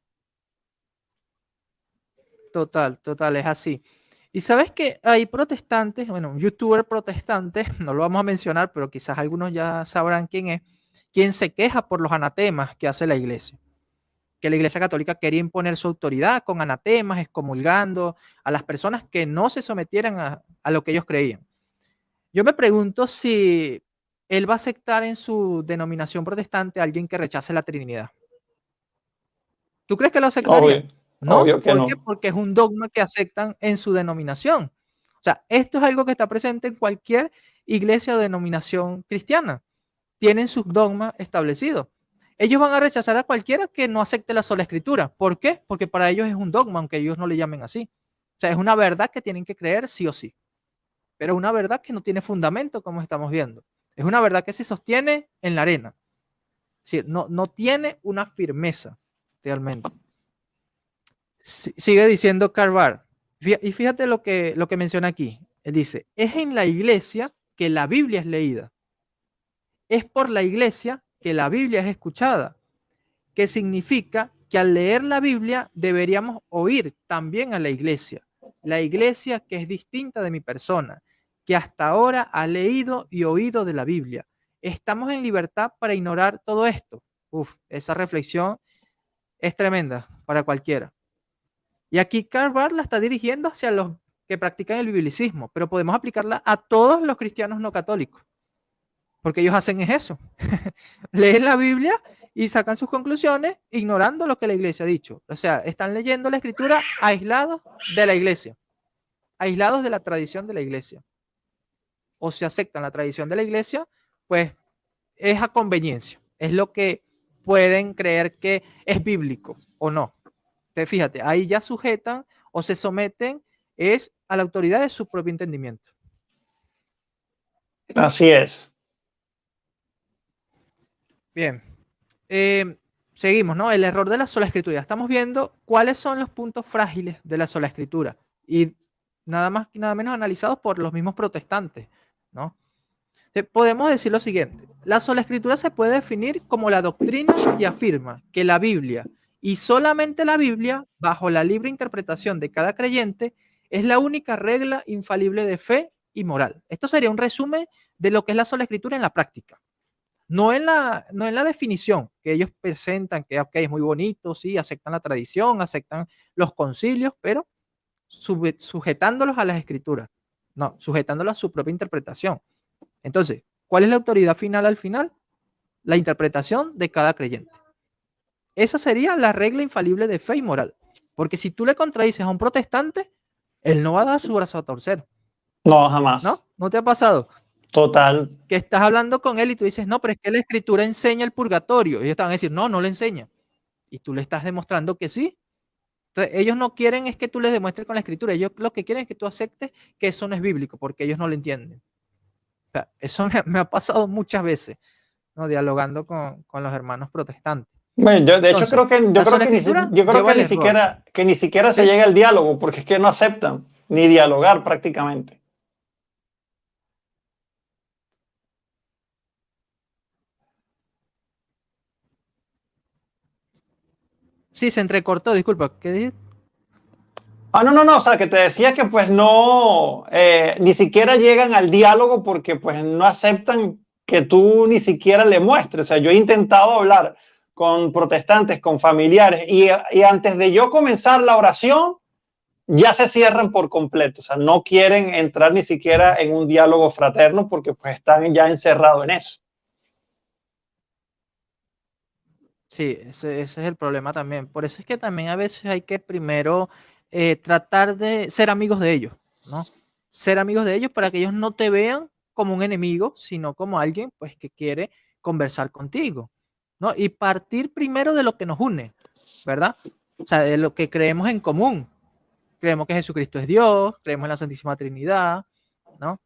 Total, es así. Y sabes que hay protestantes, bueno, un youtuber protestante, no lo vamos a mencionar, pero quizás algunos ya sabrán quién es, quien se queja por los anatemas que hace la iglesia. Que la iglesia católica quería imponer su autoridad con anatemas, excomulgando a las personas que no se sometieran a lo que ellos creían. Yo me pregunto si él va a aceptar en su denominación protestante a alguien que rechace la Trinidad. ¿Tú crees que lo aceptaría? No, obvio que ¿por qué? no. Porque es un dogma que aceptan en su denominación. O sea, esto es algo que está presente en cualquier iglesia o denominación cristiana. Tienen sus dogmas establecidos. Ellos van a rechazar a cualquiera que no acepte la sola escritura. ¿Por qué? Porque para ellos es un dogma, aunque ellos no le llamen así. O sea, es una verdad que tienen que creer sí o sí. Pero una verdad que no tiene fundamento, como estamos viendo. Es una verdad que se sostiene en la arena. Es decir, no tiene una firmeza realmente. Sigue diciendo Karl Barth. Y fíjate lo que menciona aquí. Él dice, es en la iglesia que la Biblia es leída. Es por la iglesia que la Biblia es escuchada. Que significa que al leer la Biblia deberíamos oír también a la iglesia. La iglesia que es distinta de mi persona, que hasta ahora ha leído y oído de la Biblia. ¿Estamos en libertad para ignorar todo esto? Esa reflexión es tremenda para cualquiera. Y aquí Karl Barth la está dirigiendo hacia los que practican el biblicismo, pero podemos aplicarla a todos los cristianos no católicos, porque ellos hacen eso. Leen la Biblia y sacan sus conclusiones ignorando lo que la iglesia ha dicho. O sea, están leyendo la escritura aislados de la iglesia, aislados de la tradición de la iglesia. O si aceptan la tradición de la iglesia, pues es a conveniencia. Es lo que pueden creer que es bíblico o no. Fíjate, ahí ya sujetan o se someten es a la autoridad de su propio entendimiento. Así es. Bien. Seguimos, ¿no? El error de la sola escritura. Estamos viendo cuáles son los puntos frágiles de la sola escritura. Y nada más y nada menos analizados por los mismos protestantes, ¿no? Podemos decir lo siguiente. La sola escritura se puede definir como la doctrina que afirma que la Biblia y solamente la Biblia, bajo la libre interpretación de cada creyente, es la única regla infalible de fe y moral. Esto sería un resumen de lo que es la sola escritura en la práctica. No en la definición que ellos presentan, que okay, es muy bonito, sí, aceptan la tradición, aceptan los concilios, pero sujetándolos a las escrituras. No, sujetándolos a su propia interpretación. Entonces, ¿cuál es la autoridad final al final? La interpretación de cada creyente. Esa sería la regla infalible de fe y moral. Porque si tú le contradices a un protestante, él no va a dar su brazo a torcer. No, jamás. ¿no? ¿No te ha pasado? Total. Que estás hablando con él y tú dices, no, pero es que la escritura enseña el purgatorio. Y ellos te van a decir, no, no le enseña. Y tú le estás demostrando que sí. Entonces, ellos no quieren es que tú les demuestres con la escritura. Ellos lo que quieren es que tú aceptes que eso no es bíblico, porque ellos no lo entienden. O sea, eso me ha pasado muchas veces, ¿no? Dialogando con los hermanos protestantes. Bueno, yo de hecho Entonces, yo la creo sola que escritura yo creo lleva al error. que ni siquiera se ¿Sí? llega al diálogo, porque es que no aceptan ni dialogar prácticamente. Sí, se entrecortó, disculpa. ¿Qué dije? Ah, no, no, no, o sea, que te decía que pues no, ni siquiera llegan al diálogo porque pues no aceptan que tú ni siquiera le muestres. O sea, yo he intentado hablar con protestantes, con familiares, y antes de yo comenzar la oración, ya se cierran por completo. O sea, no quieren entrar ni siquiera en un diálogo fraterno porque pues están ya encerrados en eso. Sí, ese es el problema también. Por eso es que también a veces hay que primero tratar de ser amigos de ellos, ¿no? Ser amigos de ellos para que ellos no te vean como un enemigo, sino como alguien pues que quiere conversar contigo, ¿no? Y partir primero de lo que nos une, ¿verdad? O sea, de lo que creemos en común. Creemos que Jesucristo es Dios, creemos en la Santísima Trinidad, ¿no?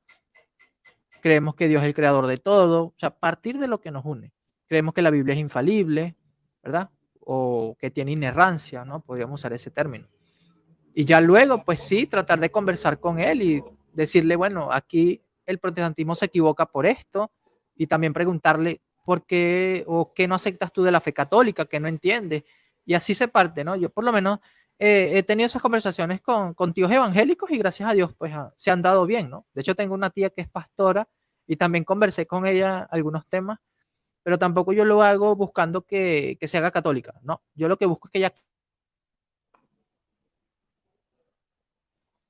Creemos que Dios es el creador de todo, o sea, partir de lo que nos une. Creemos que la Biblia es infalible, ¿verdad? O que tiene inerrancia, ¿no? Podríamos usar ese término. Y ya luego, pues sí, tratar de conversar con él y decirle, bueno, aquí el protestantismo se equivoca por esto, y también preguntarle por qué o qué no aceptas tú de la fe católica, que no entiendes. Y así se parte, ¿no? Yo por lo menos he tenido esas conversaciones con tíos evangélicos y gracias a Dios, pues se han dado bien, ¿no? De hecho, tengo una tía que es pastora y también conversé con ella algunos temas, pero tampoco yo lo hago buscando que se haga católica, ¿no? Yo lo que busco es que ella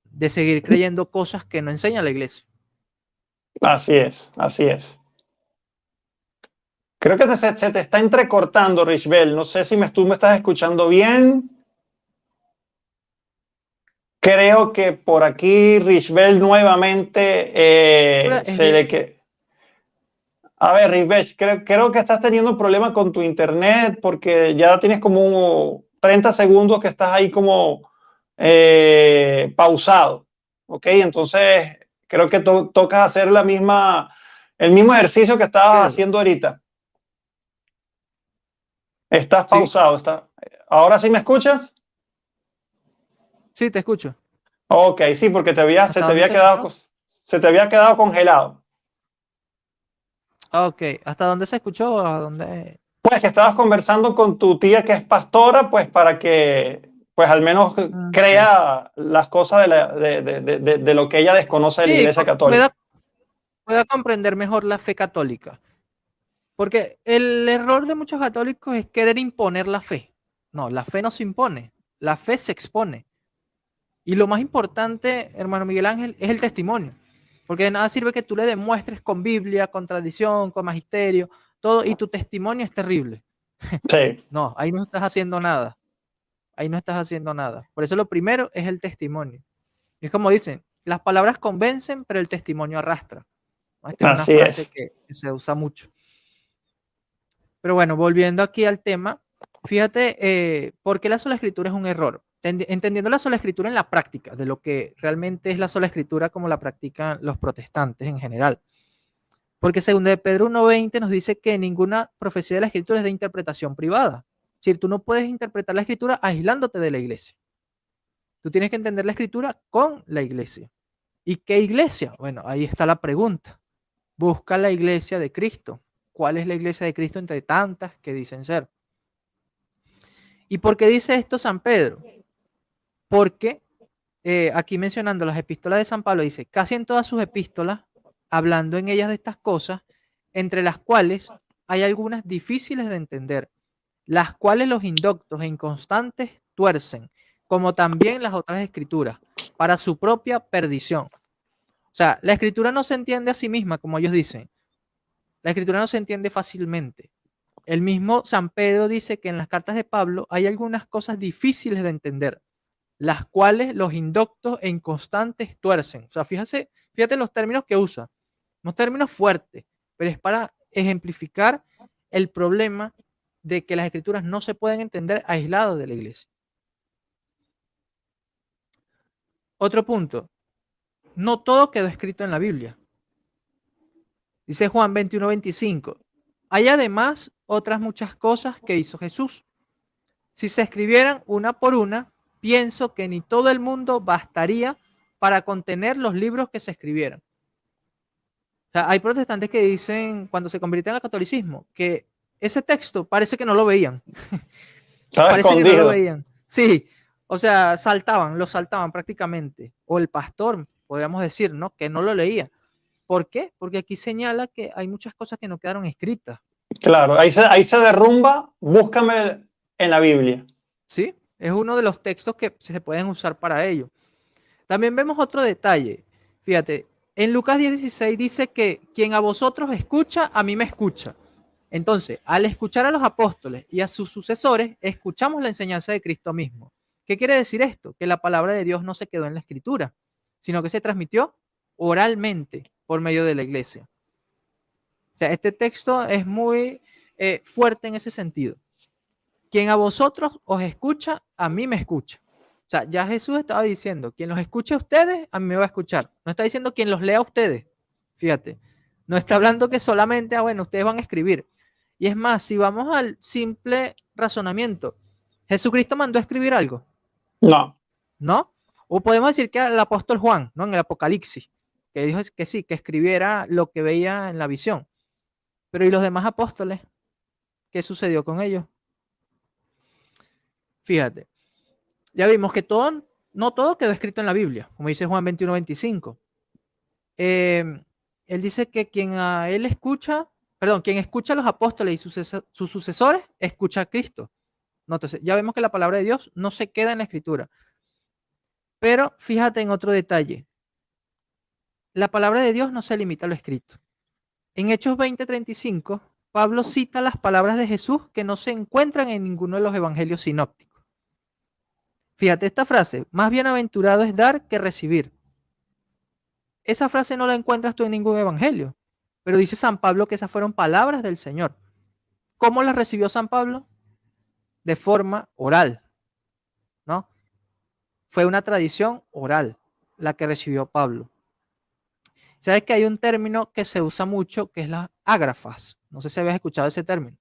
de seguir creyendo cosas que no enseña la iglesia. Así es, así es. Creo que se te está entrecortando, Richbel. No sé si tú me estás escuchando bien. Creo que por aquí Richbel nuevamente Es se bien, le que. A ver, Richbel, creo que estás teniendo un problema con tu internet porque ya tienes como 30 segundos que estás ahí como pausado. ¿Ok? Entonces, creo que toca hacer el mismo ejercicio que estabas Pedro. haciendo ahorita. Estás Sí, pausado. ¿Ahora sí me escuchas? sí, te escucho. Ok, sí, porque ¿Hasta dónde se escuchó? se te había quedado congelado. Ah, ok, ¿hasta dónde se escuchó? ¿A dónde? Pues que estabas conversando con tu tía que es pastora, pues para que, pues al menos Ok. crea las cosas de lo que ella desconoce de la Sí, Iglesia Católica. pueda comprender mejor la fe católica. Porque el error de muchos católicos es querer imponer la fe. No, la fe no se impone, la fe se expone. Y lo más importante, hermano Miguel Ángel, es el testimonio. Porque de nada sirve que tú le demuestres con Biblia, con tradición, con magisterio, todo, y tu testimonio es terrible. Sí, No, ahí no estás haciendo nada. Ahí no estás haciendo nada. Por eso lo primero es el testimonio. Y es como dicen, las palabras convencen, pero el testimonio arrastra, ¿no? Esta es una así frase es. que se usa mucho. Pero bueno, volviendo aquí al tema, fíjate, ¿por qué la sola escritura es un error? Entendiendo la sola escritura en la práctica, de lo que realmente es la sola escritura como la practican los protestantes en general. Porque según de Pedro 1.20 nos dice que ninguna profecía de la escritura es de interpretación privada. Es decir, tú no puedes interpretar la escritura aislándote de la iglesia. Tú tienes que entender la escritura con la iglesia. ¿Y qué iglesia? Bueno, ahí está la pregunta. Busca la iglesia de Cristo. ¿Cuál es la iglesia de Cristo entre tantas que dicen ser? ¿Y por qué dice esto San Pedro? Porque aquí mencionando las epístolas de San Pablo, dice, casi en todas sus epístolas, hablando en ellas de estas cosas, entre las cuales hay algunas difíciles de entender, las cuales los indoctos e inconstantes tuercen, como también las otras escrituras, para su propia perdición. O sea, la escritura no se entiende a sí misma, como ellos dicen. La escritura no se entiende fácilmente. El mismo San Pedro dice que en las cartas de Pablo hay algunas cosas difíciles de entender. las cuales los indoctos e inconstantes tuercen. O sea, fíjate los términos que usa, unos términos fuertes, pero es para ejemplificar el problema de que las escrituras no se pueden entender aislados de la iglesia. Otro punto, no todo quedó escrito en la Biblia. Dice Juan 21:25, hay además otras muchas cosas que hizo Jesús. Si se escribieran una por una, pienso que ni todo el mundo bastaría para contener los libros que se escribieran. O sea, hay protestantes que dicen, cuando se convierten al catolicismo, que ese texto parece que no lo veían. Estaba Parece que no lo escondido. veían. Sí, o sea, lo saltaban prácticamente. O el pastor, podríamos decir, ¿no? Que no lo leía. ¿Por qué? Porque aquí señala que hay muchas cosas que no quedaron escritas. Claro, ahí se derrumba, búscame en la Biblia. ¿Sí? Es uno de los textos que se pueden usar para ello. También vemos otro detalle. Fíjate, en Lucas 10:16 dice que quien a vosotros escucha, a mí me escucha. Entonces, al escuchar a los apóstoles y a sus sucesores, escuchamos la enseñanza de Cristo mismo. ¿Qué quiere decir esto? Que la palabra de Dios no se quedó en la escritura, sino que se transmitió oralmente por medio de la iglesia. O sea, este texto es muy fuerte en ese sentido. Quien a vosotros os escucha, a mí me escucha. O sea, ya Jesús estaba diciendo, quien los escuche a ustedes, a mí me va a escuchar. No está diciendo quien los lea a ustedes. Fíjate, no está hablando que solamente, bueno, ustedes van a escribir. Y es más, si vamos al simple razonamiento, ¿Jesucristo mandó a escribir algo? No. ¿No? O podemos decir que el apóstol Juan, ¿no? En el Apocalipsis, que dijo que sí, que escribiera lo que veía en la visión. Pero ¿y los demás apóstoles? ¿Qué sucedió con ellos? Fíjate, ya vimos que no todo quedó escrito en la Biblia, como dice Juan 21:25. Él dice que quien escucha a los apóstoles y sus sucesores, escucha a Cristo. No, entonces, ya vemos que la palabra de Dios no se queda en la escritura. Pero fíjate en otro detalle. La palabra de Dios no se limita a lo escrito. En Hechos 20:35, Pablo cita las palabras de Jesús que no se encuentran en ninguno de los evangelios sinópticos. Fíjate esta frase, más bienaventurado es dar que recibir. Esa frase no la encuentras tú en ningún evangelio, pero dice San Pablo que esas fueron palabras del Señor. ¿Cómo las recibió San Pablo? De forma oral, ¿no? Fue una tradición oral la que recibió Pablo. ¿Sabes que hay un término que se usa mucho que es las ágrafas? No sé si habías escuchado ese término.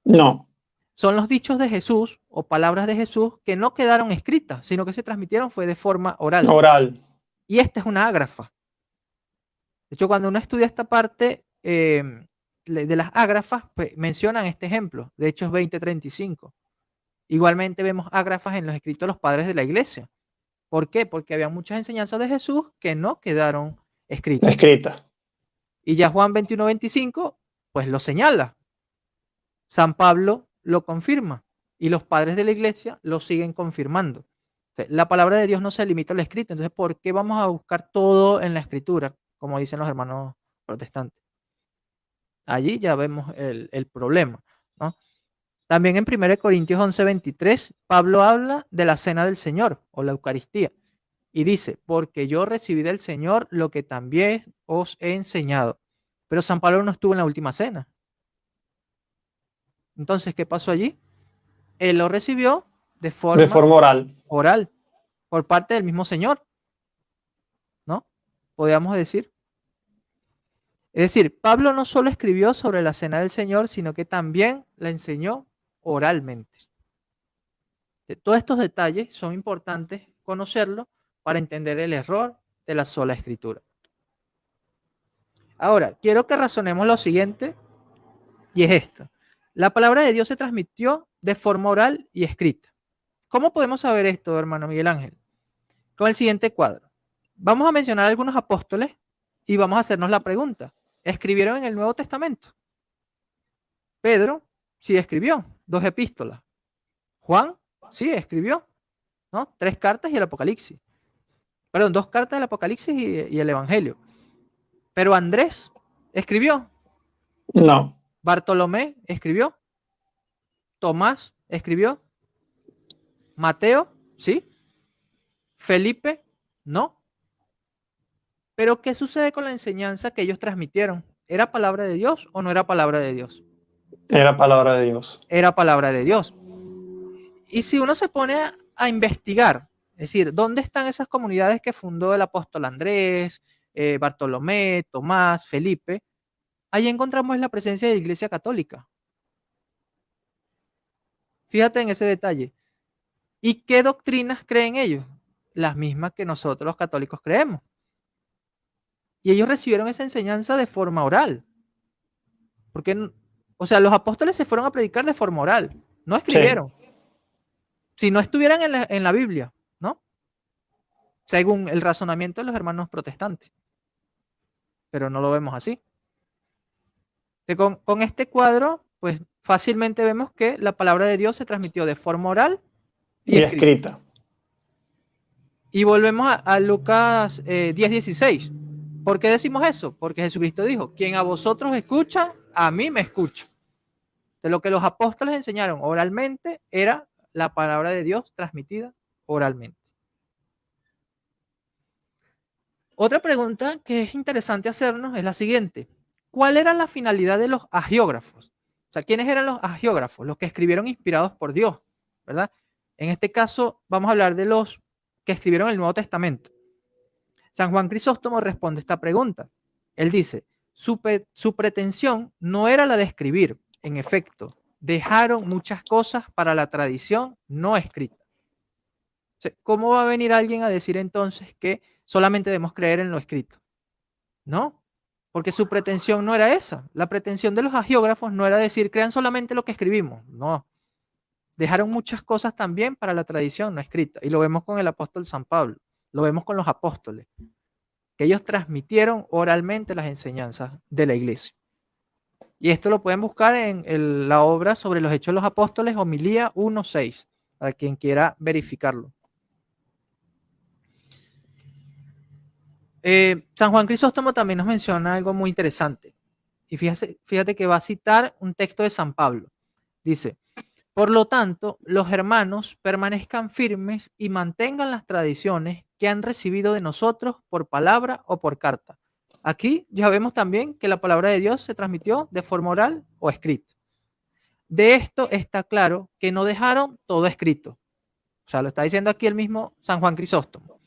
No. Son los dichos de Jesús o palabras de Jesús que no quedaron escritas, sino que se transmitieron fue de forma oral. Oral. Y esta es una ágrafa. De hecho, cuando uno estudia esta parte de las ágrafas, pues mencionan este ejemplo, de Hechos 20:35. Igualmente vemos ágrafas en los escritos de los padres de la iglesia. ¿Por qué? Porque había muchas enseñanzas de Jesús que no quedaron escritas. Escrita. Y ya Juan 21:25, pues lo señala. San Pablo lo confirma y los padres de la iglesia lo siguen confirmando. La palabra de Dios no se limita al escrito, entonces ¿por qué vamos a buscar todo en la escritura, como dicen los hermanos protestantes? Allí ya vemos el problema, ¿no? También en 1 Corintios 11:23, Pablo habla de la cena del Señor o la Eucaristía y dice, porque yo recibí del Señor lo que también os he enseñado. Pero San Pablo no estuvo en la última cena. Entonces, ¿qué pasó allí? Él lo recibió de forma oral. Oral, por parte del mismo Señor, ¿no? Podríamos decir. Es decir, Pablo no solo escribió sobre la cena del Señor, sino que también la enseñó oralmente. Todos estos detalles son importantes conocerlos para entender el error de la sola escritura. Ahora, quiero que razonemos lo siguiente, y es esto. La palabra de Dios se transmitió de forma oral y escrita. ¿Cómo podemos saber esto, hermano Miguel Ángel? Con el siguiente cuadro. Vamos a mencionar algunos apóstoles y vamos a hacernos la pregunta. ¿Escribieron en el Nuevo Testamento? Pedro sí escribió 2 epístolas. Juan sí escribió, ¿no? 3 cartas y el Apocalipsis. Perdón, 2 cartas del Apocalipsis y el Evangelio. Pero Andrés escribió. No. Bartolomé escribió. Tomás escribió. Mateo, ¿sí? Felipe, no. Pero ¿qué sucede con la enseñanza que ellos transmitieron? ¿Era palabra de Dios o no era palabra de Dios? Era palabra de Dios. Era palabra de Dios. Y si uno se pone a investigar, es decir, ¿dónde están esas comunidades que fundó el apóstol Andrés, Bartolomé, Tomás, Felipe? Ahí encontramos la presencia de la Iglesia Católica. Fíjate en ese detalle. ¿Y qué doctrinas creen ellos? Las mismas que nosotros los católicos creemos. Y ellos recibieron esa enseñanza de forma oral. Porque, o sea, los apóstoles se fueron a predicar de forma oral, no escribieron. Sí. Si no estuvieran en la Biblia, ¿no? Según el razonamiento de los hermanos protestantes. Pero no lo vemos así. Con este cuadro, pues fácilmente vemos que la palabra de Dios se transmitió de forma oral y escrita. Y volvemos a Lucas 10:16. ¿Por qué decimos eso? Porque Jesucristo dijo, quien a vosotros escucha, a mí me escucha. De lo que los apóstoles enseñaron oralmente era la palabra de Dios transmitida oralmente. Otra pregunta que es interesante hacernos es la siguiente. ¿Cuál era la finalidad de los agiógrafos? O sea, ¿quiénes eran los agiógrafos? Los que escribieron inspirados por Dios, ¿verdad? En este caso, vamos a hablar de los que escribieron el Nuevo Testamento. San Juan Crisóstomo responde esta pregunta. Él dice, su pretensión no era la de escribir. En efecto, dejaron muchas cosas para la tradición no escrita. O sea, ¿cómo va a venir alguien a decir entonces que solamente debemos creer en lo escrito? No, porque su pretensión no era esa. La pretensión de los agiógrafos no era decir, crean solamente lo que escribimos. No, dejaron muchas cosas también para la tradición no escrita. Y lo vemos con el apóstol San Pablo, lo vemos con los apóstoles, que ellos transmitieron oralmente las enseñanzas de la iglesia. Y esto lo pueden buscar en la obra sobre los Hechos de los Apóstoles, homilía 1:6, para quien quiera verificarlo. San Juan Crisóstomo también nos menciona algo muy interesante. Y fíjate que va a citar un texto de San Pablo. Dice, por lo tanto, los hermanos permanezcan firmes y mantengan las tradiciones que han recibido de nosotros por palabra o por carta. Aquí ya vemos también que la palabra de Dios se transmitió de forma oral o escrita. De esto está claro que no dejaron todo escrito. O sea, lo está diciendo aquí el mismo San Juan Crisóstomo.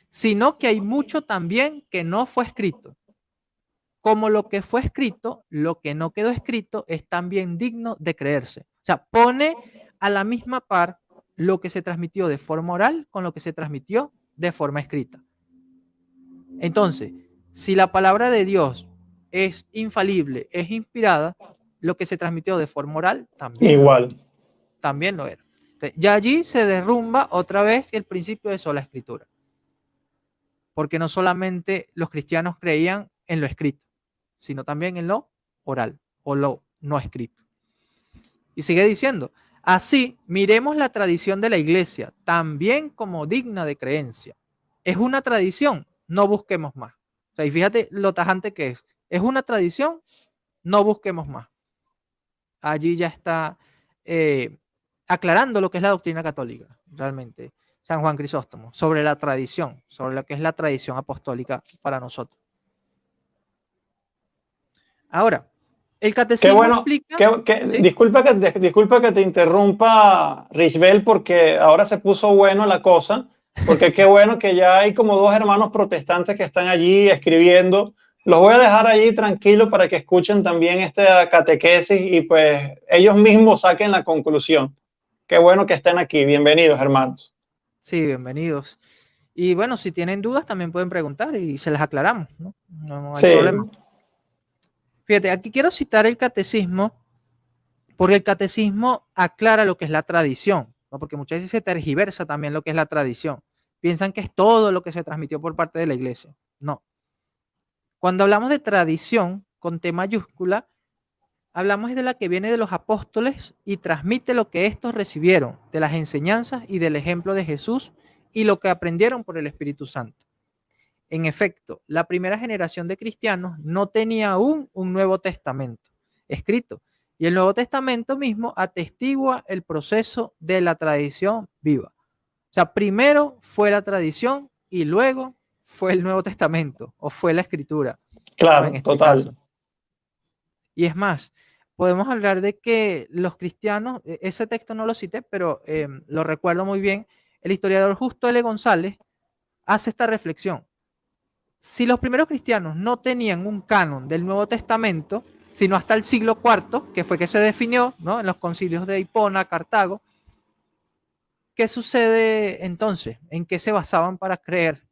Sino que hay mucho también que no fue escrito. Como lo que fue escrito, lo que no quedó escrito es también digno de creerse. O sea, pone a la misma par lo que se transmitió de forma oral con lo que se transmitió de forma escrita. Entonces, si la palabra de Dios es infalible, es inspirada, lo que se transmitió de forma oral también también lo era. Entonces, ya allí se derrumba otra vez el principio de sola escritura. Porque no solamente los cristianos creían en lo escrito, sino también en lo oral o lo no escrito. Y sigue diciendo, así miremos la tradición de la iglesia también como digna de creencia. Es una tradición, no busquemos más. O sea, y fíjate lo tajante que es. Es una tradición, no busquemos más. Allí ya está aclarando lo que es la doctrina católica, realmente. San Juan Crisóstomo, sobre la tradición, sobre lo que es la tradición apostólica para nosotros. Ahora, el catecismo bueno, explica... ¿sí? Disculpa que te interrumpa, Richbel, porque ahora se puso bueno la cosa, porque qué bueno que ya hay como dos hermanos protestantes que están allí escribiendo. Los voy a dejar allí tranquilos para que escuchen también esta catequesis y pues ellos mismos saquen la conclusión. Qué bueno que estén aquí. Bienvenidos, hermanos. Sí, bienvenidos. Y bueno, si tienen dudas también pueden preguntar y se las aclaramos, ¿no? No hay problema. Fíjate, aquí quiero citar el catecismo, porque el catecismo aclara lo que es la tradición, ¿no? Porque muchas veces se tergiversa también lo que es la tradición. Piensan que es todo lo que se transmitió por parte de la iglesia. No. Cuando hablamos de tradición con T mayúscula, hablamos de la que viene de los apóstoles y transmite lo que estos recibieron, de las enseñanzas y del ejemplo de Jesús y lo que aprendieron por el Espíritu Santo. En efecto, la primera generación de cristianos no tenía aún un Nuevo Testamento escrito, y el Nuevo Testamento mismo atestigua el proceso de la tradición viva. O sea, primero fue la tradición y luego fue el Nuevo Testamento o fue la Escritura, ¿no? En Claro, este total. caso. Y es más, podemos hablar de que los cristianos, ese texto no lo cité, pero lo recuerdo muy bien, el historiador Justo L. González hace esta reflexión. Si los primeros cristianos no tenían un canon del Nuevo Testamento, sino hasta el siglo IV, que fue que se definió, ¿no?, en los concilios de Hipona, Cartago, ¿qué sucede entonces? ¿En qué se basaban para creer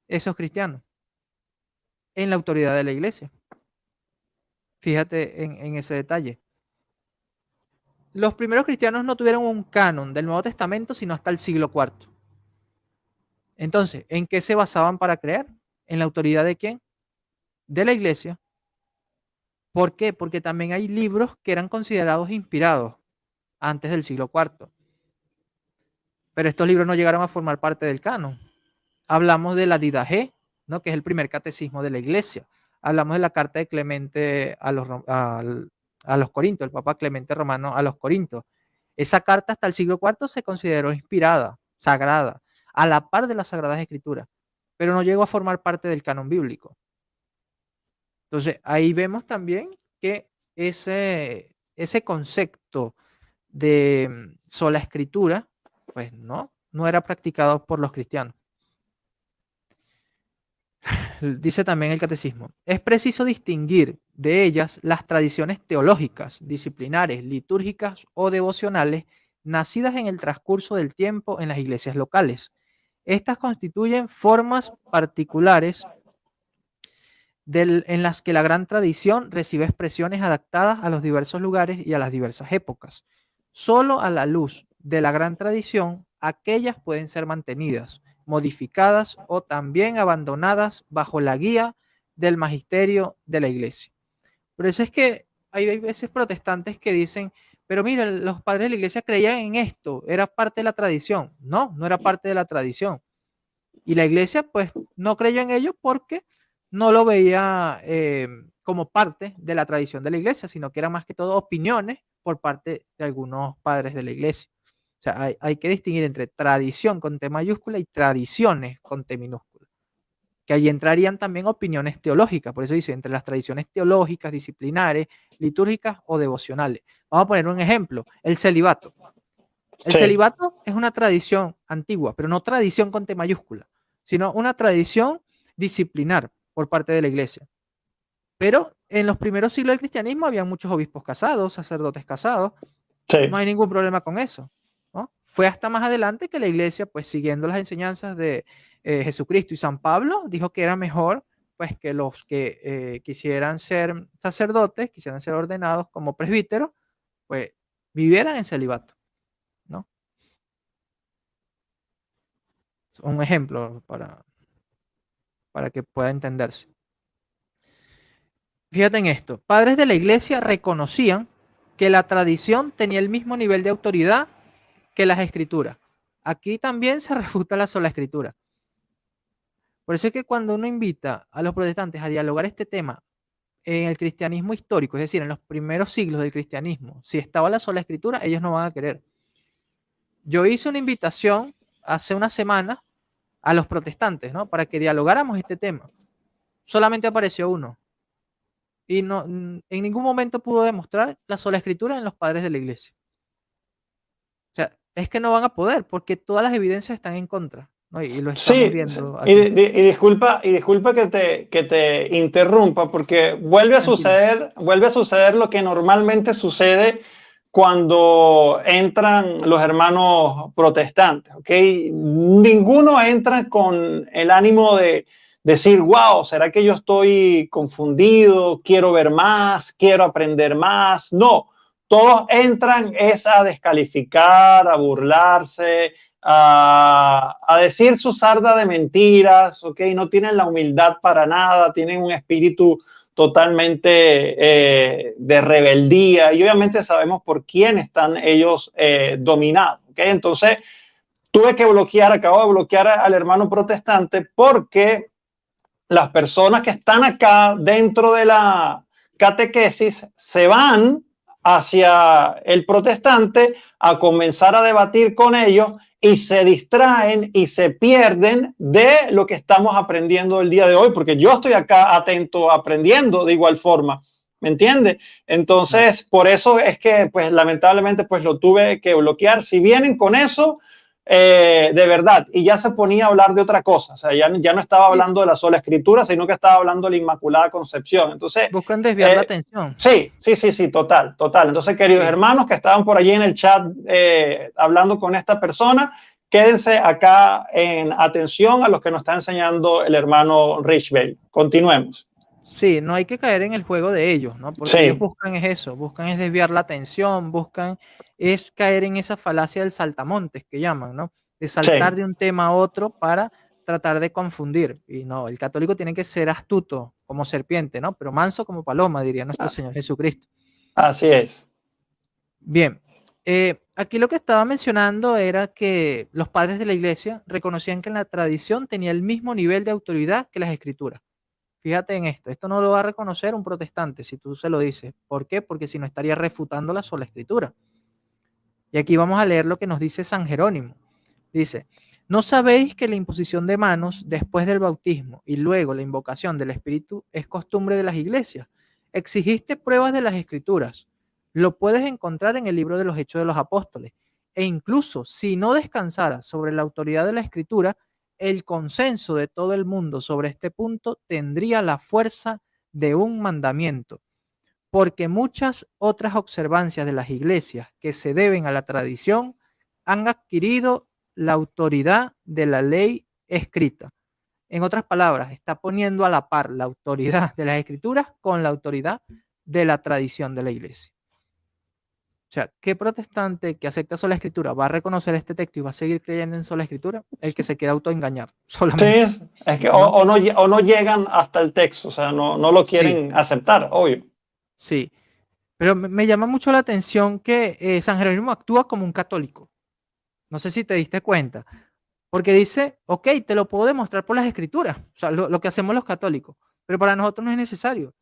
esos cristianos? En la autoridad de la iglesia. Fíjate en ese detalle. Los primeros cristianos no tuvieron un canon del Nuevo Testamento sino hasta el siglo IV. Entonces, ¿en qué se basaban para creer? ¿En la autoridad de quién? De la iglesia. ¿Por qué? Porque también hay libros que eran considerados inspirados antes del siglo IV. Pero estos libros no llegaron a formar parte del canon. Hablamos de la Didache, ¿no?, que es el primer catecismo de la iglesia. Hablamos de la carta de Clemente a los Corintios, el Papa Clemente Romano a los Corintios. Esa carta hasta el siglo IV se consideró inspirada, sagrada, a la par de las Sagradas Escrituras, pero no llegó a formar parte del canon bíblico. Entonces, ahí vemos también que ese concepto de sola escritura, pues no era practicado por los cristianos. Dice también el catecismo, es preciso distinguir de ellas las tradiciones teológicas, disciplinares, litúrgicas o devocionales nacidas en el transcurso del tiempo en las iglesias locales. Estas constituyen formas particulares en las que la gran tradición recibe expresiones adaptadas a los diversos lugares y a las diversas épocas. Solo a la luz de la gran tradición, aquellas pueden ser mantenidas, modificadas o también abandonadas bajo la guía del magisterio de la iglesia. Por eso es que hay veces protestantes que dicen, pero mira, los padres de la iglesia creían en esto, era parte de la tradición. No, no era parte de la tradición. Y la iglesia pues no creyó en ello porque no lo veía como parte de la tradición de la iglesia, sino que eran más que todo opiniones por parte de algunos padres de la iglesia. O sea, hay que distinguir entre tradición con T mayúscula y tradiciones con T minúscula. Que allí entrarían también opiniones teológicas. Por eso dice, entre las tradiciones teológicas, disciplinares, litúrgicas o devocionales. Vamos a poner un ejemplo, el celibato. El celibato es una tradición antigua, pero no tradición con T mayúscula, sino una tradición disciplinar por parte de la iglesia. Pero en los primeros siglos del cristianismo había muchos obispos casados, sacerdotes casados. Sí. No hay ningún problema con eso, ¿no? Fue hasta más adelante que la iglesia, pues siguiendo las enseñanzas de Jesucristo y San Pablo, dijo que era mejor pues que los que quisieran ser sacerdotes, quisieran ser ordenados como presbíteros, pues vivieran en celibato, ¿no? Un ejemplo para que pueda entenderse. Fíjate en esto, padres de la iglesia reconocían que la tradición tenía el mismo nivel de autoridad que las escrituras. Aquí también se refuta la sola escritura. Por eso es que cuando uno invita a los protestantes a dialogar este tema en el cristianismo histórico, es decir, en los primeros siglos del cristianismo, si estaba la sola escritura, ellos no van a querer. Yo hice una invitación hace una semana a los protestantes, ¿no?, para que dialogáramos este tema. Solamente apareció uno. Y no, en ningún momento pudo demostrar la sola escritura en los padres de la iglesia. O sea, es que no van a poder porque todas las evidencias están en contra, ¿no? Y lo estamos viendo aquí. Y disculpa que te interrumpa porque vuelve a suceder lo que normalmente sucede cuando entran los hermanos protestantes, ¿ok? Ninguno entra con el ánimo de decir, wow, ¿será que yo estoy confundido? Quiero ver más, quiero aprender más. No, todos entran es a descalificar, a burlarse, a decir su sarda de mentiras, ¿ok? No tienen la humildad para nada, tienen un espíritu totalmente de rebeldía y obviamente sabemos por quién están ellos dominados, ¿ok? Entonces, acabo de bloquear al hermano protestante porque las personas que están acá dentro de la catequesis se van hacia el protestante a comenzar a debatir con ellos y se distraen y se pierden de lo que estamos aprendiendo el día de hoy, porque yo estoy acá atento, aprendiendo de igual forma. ¿Me entiende? Entonces, por eso es que, pues, lamentablemente, pues lo tuve que bloquear. Si vienen con eso, de verdad, y ya se ponía a hablar de otra cosa, o sea, ya no estaba Sí, hablando de la sola escritura, sino que estaba hablando de la Inmaculada Concepción. Entonces, buscan desviar la atención. sí, total, total. Entonces, queridos Sí. hermanos que estaban por allí en el chat hablando con esta persona, quédense acá en atención a lo que nos está enseñando el hermano Rich Bell. Continuemos. Sí, no hay que caer en el juego de ellos, ¿no? Porque ellos Sí, buscan es eso, buscan es desviar la atención, buscan es caer en esa falacia del saltamontes que llaman, ¿no? De saltar sí, de un tema a otro para tratar de confundir. Y no, el católico tiene que ser astuto como serpiente, ¿no? Pero manso como paloma, diría nuestro Señor Jesucristo. así es. Bien, aquí lo que estaba mencionando era que los padres de la iglesia reconocían que la tradición tenía el mismo nivel de autoridad que las escrituras. Fíjate en esto no lo va a reconocer un protestante si tú se lo dices. ¿Por qué? Porque si no estaría refutando la sola escritura. Y aquí vamos a leer lo que nos dice San Jerónimo. Dice, ¿no sabéis que la imposición de manos después del bautismo y luego la invocación del Espíritu es costumbre de las iglesias? Exigiste pruebas de las escrituras. Lo puedes encontrar en el libro de los Hechos de los Apóstoles. E incluso si no descansara sobre la autoridad de la escritura, el consenso de todo el mundo sobre este punto tendría la fuerza de un mandamiento, porque muchas otras observancias de las iglesias que se deben a la tradición han adquirido la autoridad de la ley escrita. En otras palabras, está poniendo a la par la autoridad de las escrituras con la autoridad de la tradición de la iglesia. O sea, ¿qué protestante que acepta sola escritura va a reconocer este texto y va a seguir creyendo en sola escritura? El que se quiera autoengañar Sí, solamente, es que ¿no? o no llegan hasta el texto, o sea, no lo Sí, quieren aceptar, obvio. sí. Pero me llama mucho la atención que San Jerónimo actúa como un católico. No sé si te diste cuenta. Porque dice, ok, te lo puedo demostrar por las escrituras, o sea, lo que hacemos los católicos, pero para nosotros no es necesario,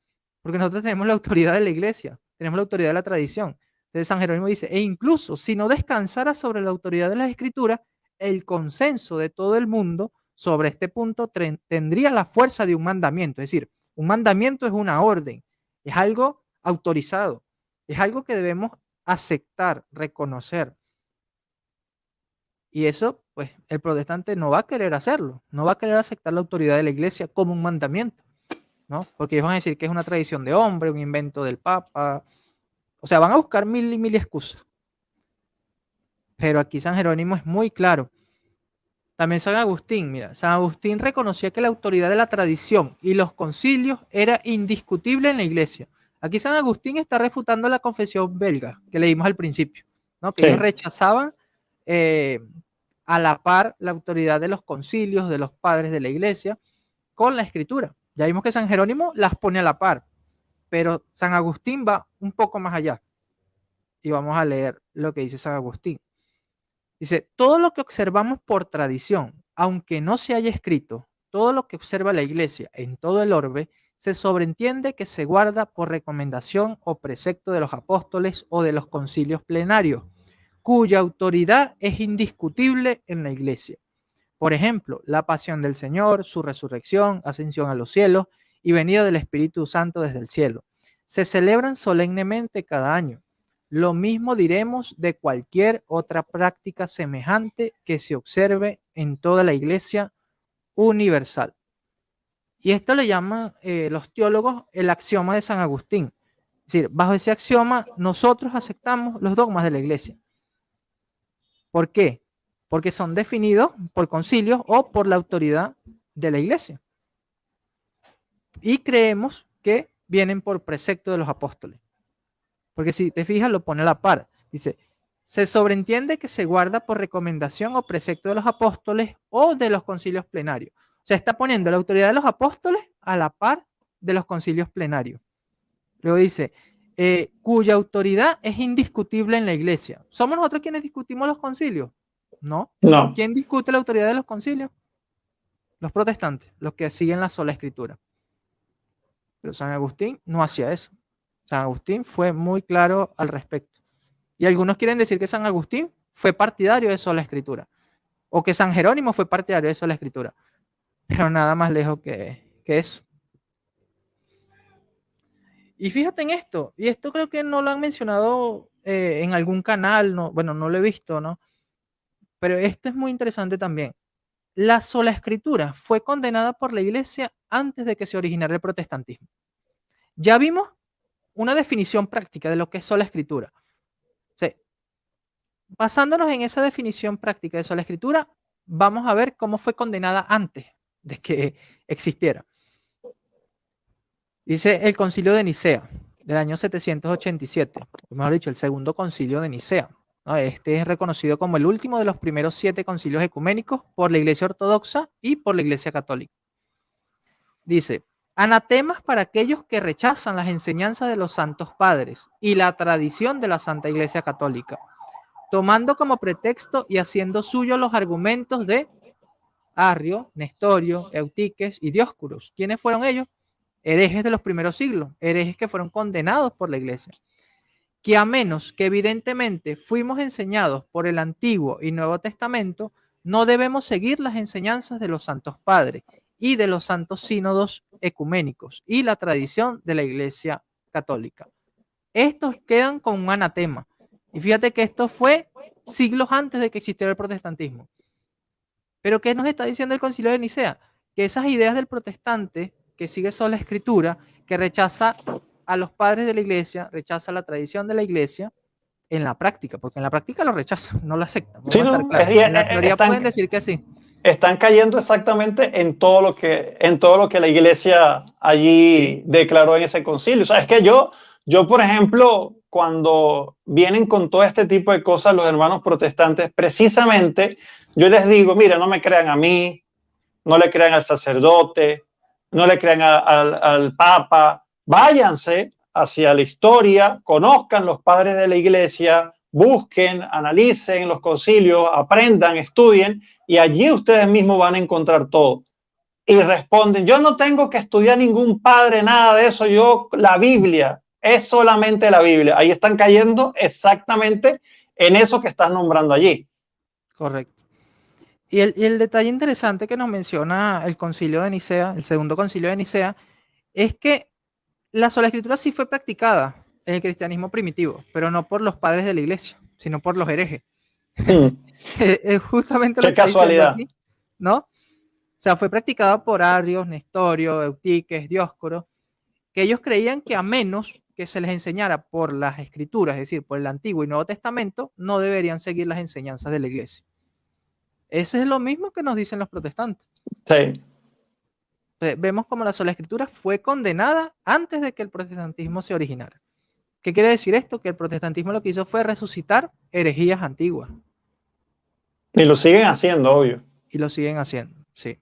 porque nosotros tenemos la autoridad de la iglesia, tenemos la autoridad de la tradición. Entonces San Jerónimo dice, e incluso si no descansara sobre la autoridad de las escrituras, el consenso de todo el mundo sobre este punto tendría la fuerza de un mandamiento. Es decir, un mandamiento es una orden, es algo autorizado, es algo que debemos aceptar, reconocer. Y eso, pues, el protestante no va a querer hacerlo, no va a querer aceptar la autoridad de la iglesia como un mandamiento, ¿no? Porque ellos van a decir que es una tradición de hombre, un invento del Papa. O sea, van a buscar mil y mil excusas. Pero aquí San Jerónimo es muy claro. También San Agustín, mira, San Agustín reconocía que la autoridad de la tradición y los concilios era indiscutible en la iglesia. Aquí San Agustín está refutando la confesión belga que leímos al principio, ¿no? Que ellos Sí, rechazaban eh, a la par la autoridad de los concilios, de los padres de la iglesia, con la escritura. Ya vimos que San Jerónimo las pone a la par, pero San Agustín va un poco más allá. Y vamos a leer lo que dice San Agustín. Dice, todo lo que observamos por tradición, aunque no se haya escrito, todo lo que observa la iglesia en todo el orbe, se sobreentiende que se guarda por recomendación o precepto de los apóstoles o de los concilios plenarios, cuya autoridad es indiscutible en la iglesia. Por ejemplo, la pasión del Señor, su resurrección, ascensión a los cielos y venida del Espíritu Santo desde el cielo. Se celebran solemnemente cada año. Lo mismo diremos de cualquier otra práctica semejante que se observe en toda la Iglesia universal. Y esto le llaman los teólogos el axioma de San Agustín. Es decir, bajo ese axioma nosotros aceptamos los dogmas de la Iglesia. ¿Por qué? Porque son definidos por concilios o por la autoridad de la iglesia. Y creemos que vienen por precepto de los apóstoles. Porque si te fijas, lo pone a la par. Dice, se sobreentiende que se guarda por recomendación o precepto de los apóstoles o de los concilios plenarios. O sea, está poniendo la autoridad de los apóstoles a la par de los concilios plenarios. Luego dice, cuya autoridad es indiscutible en la iglesia. ¿Somos nosotros quienes discutimos los concilios? No. no, ¿Quién discute la autoridad de los concilios? Los protestantes, los que siguen la sola escritura. Pero San Agustín no hacía eso. San Agustín fue muy claro al respecto. Y algunos quieren decir que San Agustín fue partidario de sola escritura. o que San Jerónimo fue partidario de sola escritura, pero nada más lejos que eso. Y fíjate en esto, y esto creo que no lo han mencionado en algún canal, no, bueno, no lo he visto, ¿no? Pero esto es muy interesante también. La sola escritura fue condenada por la iglesia antes de que se originara el protestantismo. Ya vimos una definición práctica de lo que es sola escritura. O sea, basándonos en esa definición práctica de sola escritura, vamos a ver cómo fue condenada antes de que existiera. Dice el concilio de Nicea del año 787, o mejor dicho, el segundo concilio de Nicea, ¿no? Este es reconocido como el último de los primeros 7 concilios ecuménicos por la Iglesia Ortodoxa y por la Iglesia Católica. Dice, anatemas para aquellos que rechazan las enseñanzas de los santos padres y la tradición de la Santa Iglesia Católica, tomando como pretexto y haciendo suyos los argumentos de Arrio, Nestorio, Eutiques y Dioscuros. ¿Quiénes fueron ellos? Herejes de los primeros siglos, herejes que fueron condenados por la iglesia. Que a menos que evidentemente fuimos enseñados por el Antiguo y Nuevo Testamento, no debemos seguir las enseñanzas de los santos padres y de los santos sínodos ecuménicos y la tradición de la iglesia católica. Estos quedan con un anatema. Y fíjate que esto fue siglos antes de que existiera el protestantismo. Pero ¿qué nos está diciendo el concilio de Nicea? Que esas ideas del protestante que sigue sola escritura, que rechaza a los padres de la iglesia, rechaza la tradición de la iglesia en la práctica, porque en la práctica lo rechazan, no lo aceptan. Sí, no, en la teoría pueden decir que sí. Están cayendo exactamente en todo lo que la iglesia allí declaró en ese concilio. O sea, es que yo, por ejemplo, cuando vienen con todo este tipo de cosas los hermanos protestantes, precisamente yo les digo, mira, no me crean a mí, no le crean al sacerdote, no le crean al papa, váyanse hacia la historia, conozcan los padres de la iglesia, busquen, analicen los concilios, aprendan, estudien, y allí ustedes mismos van a encontrar todo. Y responden, yo no tengo que estudiar ningún padre, nada de eso, yo, la Biblia, es solamente la Biblia. Ahí están cayendo exactamente en eso que estás nombrando allí. Correcto. Y el detalle interesante que nos menciona el concilio de Nicea, el segundo concilio de Nicea, es que la sola escritura sí fue practicada en el cristianismo primitivo, pero no por los padres de la iglesia, sino por los herejes. Es justamente lo que está diciendo aquí, ¿no? O sea, fue practicada por Arrios, Nestorio, Eutiques, Dioscoro, que ellos creían que a menos que se les enseñara por las escrituras, es decir, por el Antiguo y Nuevo Testamento, no deberían seguir las enseñanzas de la iglesia. Eso es lo mismo que nos dicen los protestantes. Sí. Vemos como la sola escritura fue condenada antes de que el protestantismo se originara. ¿Qué quiere decir esto? Que el protestantismo lo que hizo fue resucitar herejías antiguas. Y lo siguen haciendo, obvio. Y lo siguen haciendo, sí.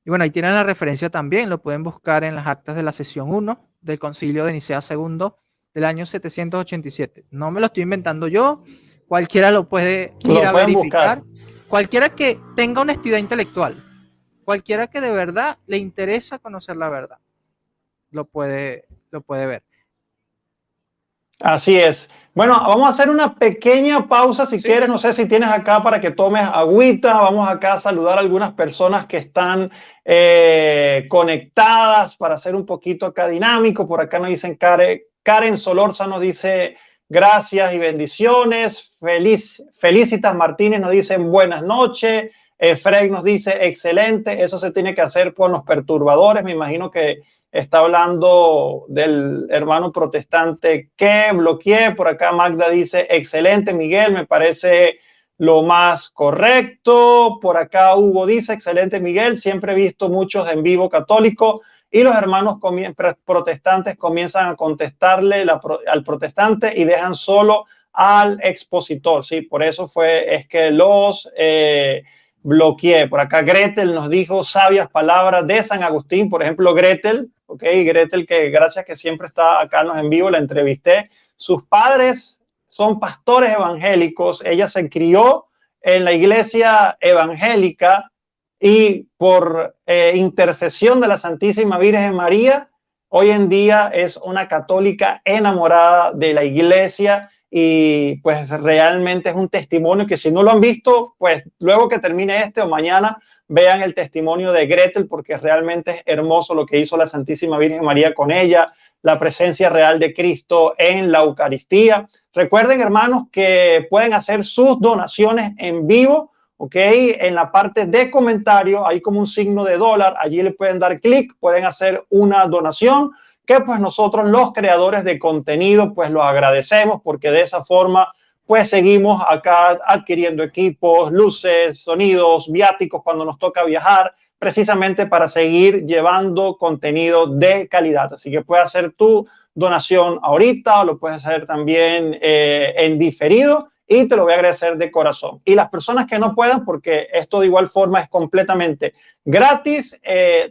Y bueno, ahí tienen la referencia también, lo pueden buscar en las actas de la sesión 1 del Concilio de Nicea II del año 787. No me lo estoy inventando yo, cualquiera lo puede ir a verificar. Cualquiera que tenga honestidad intelectual, cualquiera que de verdad le interesa conocer la verdad, lo puede ver. Así es. Bueno, vamos a hacer una pequeña pausa si quieres. No sé si tienes acá para que tomes agüita. Vamos acá a saludar a algunas personas que están conectadas para hacer un poquito acá dinámico. Por acá nos dicen Karen Solorza nos dice gracias y bendiciones. Felicitas Martínez nos dice buenas noches. Frey nos dice excelente. Eso se tiene que hacer con los perturbadores. Me imagino que está hablando del hermano protestante que bloqueé. Por acá Magda dice, excelente Miguel, me parece lo más correcto. Por acá Hugo dice, excelente Miguel, siempre he visto muchos en vivo católicos y los hermanos protestantes comienzan a contestarle al protestante y dejan solo al expositor. Sí, por eso es que los bloqueé. Por acá Gretel nos dijo sabias palabras de San Agustín. Por ejemplo, Gretel, Gretel, que gracias que siempre está acá en vivo, la entrevisté. Sus padres son pastores evangélicos. Ella se crió en la iglesia evangélica y por intercesión de la Santísima Virgen María, hoy en día es una católica enamorada de la iglesia y pues realmente es un testimonio que si no lo han visto, pues luego que termine este o mañana, vean el testimonio de Gretel, porque realmente es hermoso lo que hizo la Santísima Virgen María con ella, la presencia real de Cristo en la Eucaristía. Recuerden, hermanos, que pueden hacer sus donaciones en vivo, ¿ok? En la parte de comentarios hay como un signo de dólar, allí le pueden dar clic, pueden hacer una donación que pues nosotros los creadores de contenido pues lo agradecemos, porque de esa forma pues seguimos acá adquiriendo equipos, luces, sonidos, viáticos cuando nos toca viajar, precisamente para seguir llevando contenido de calidad. Así que puedes hacer tu donación ahorita, o lo puedes hacer también en diferido, y te lo voy a agradecer de corazón. Y las personas que no puedan, porque esto de igual forma es completamente gratis,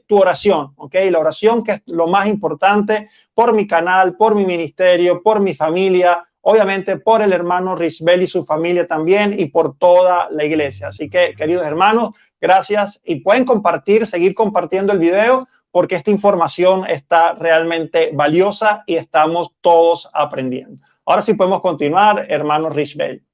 tu oración, ¿ok? La oración, que es lo más importante, por mi canal, por mi ministerio, por mi familia, obviamente por el hermano Richbel y su familia también, y por toda la iglesia. Así que, queridos hermanos, gracias, y pueden compartir, seguir compartiendo el video, porque esta información está realmente valiosa y estamos todos aprendiendo. Ahora sí podemos continuar, hermano Richbel.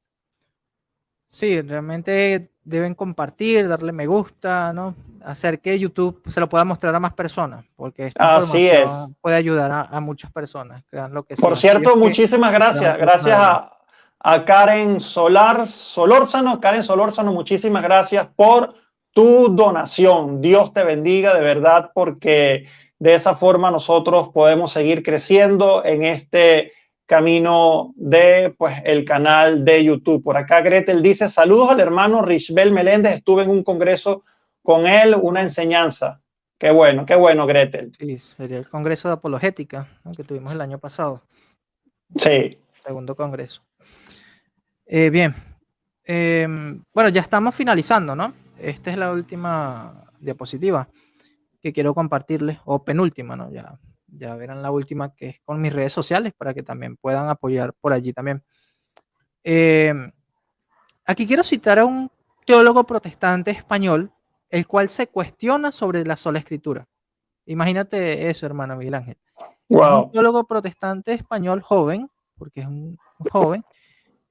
Sí, realmente deben compartir, darle me gusta, ¿no? Hacer que YouTube se lo pueda mostrar a más personas, porque esta Así es. información puede ayudar a muchas personas, crean lo que sí. Por cierto, muchísimas gracias. Gracias a Karen Solórzano. Karen Solórzano, muchísimas gracias por tu donación. Dios te bendiga de verdad, porque de esa forma nosotros podemos seguir creciendo en este camino de pues el canal de YouTube. Por acá Gretel dice: saludos al hermano Richbel Meléndez, estuve en un congreso con él, una enseñanza. Qué bueno, Gretel. Sí, sería el Congreso de Apologética, ¿no?, que tuvimos el año pasado. Sí. Segundo congreso. Bien. Bueno, ya estamos finalizando, ¿no? Esta es la última diapositiva que quiero compartirles, o penúltima, ¿no? Ya verán la última, que es con mis redes sociales, para que también puedan apoyar por allí también. Aquí quiero citar a un teólogo protestante español, el cual se cuestiona sobre la sola escritura. Imagínate eso, hermano Miguel Ángel. Wow. Es un teólogo protestante español joven, porque es un joven.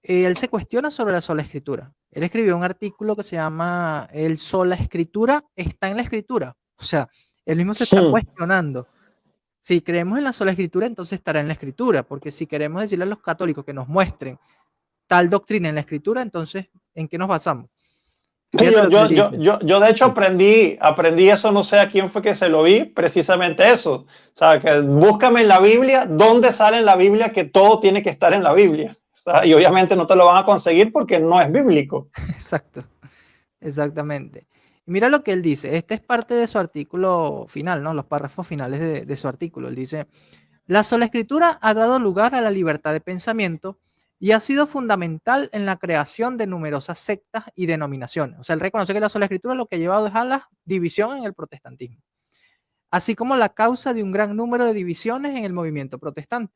Él se cuestiona sobre la sola escritura. Él escribió un artículo que se llama "El sola escritura está en la escritura". O sea, él mismo se está cuestionando. Si creemos en la sola escritura, entonces estará en la escritura, porque si queremos decirle a los católicos que nos muestren tal doctrina en la escritura, entonces, ¿en qué nos basamos? Sí, yo de hecho Sí. aprendí eso, no sé a quién fue que se lo vi, precisamente eso. O sea, que búscame en la Biblia, ¿dónde sale en la Biblia que todo tiene que estar en la Biblia? O sea, y obviamente no te lo van a conseguir porque no es bíblico. Exacto, exactamente. Y mira lo que él dice. Este es parte de su artículo final, ¿no? Los párrafos finales de su artículo. Él dice: la sola escritura ha dado lugar a la libertad de pensamiento y ha sido fundamental en la creación de numerosas sectas y denominaciones. O sea, él reconoce que la sola escritura lo que ha llevado es a la división en el protestantismo, así como la causa de un gran número de divisiones en el movimiento protestante.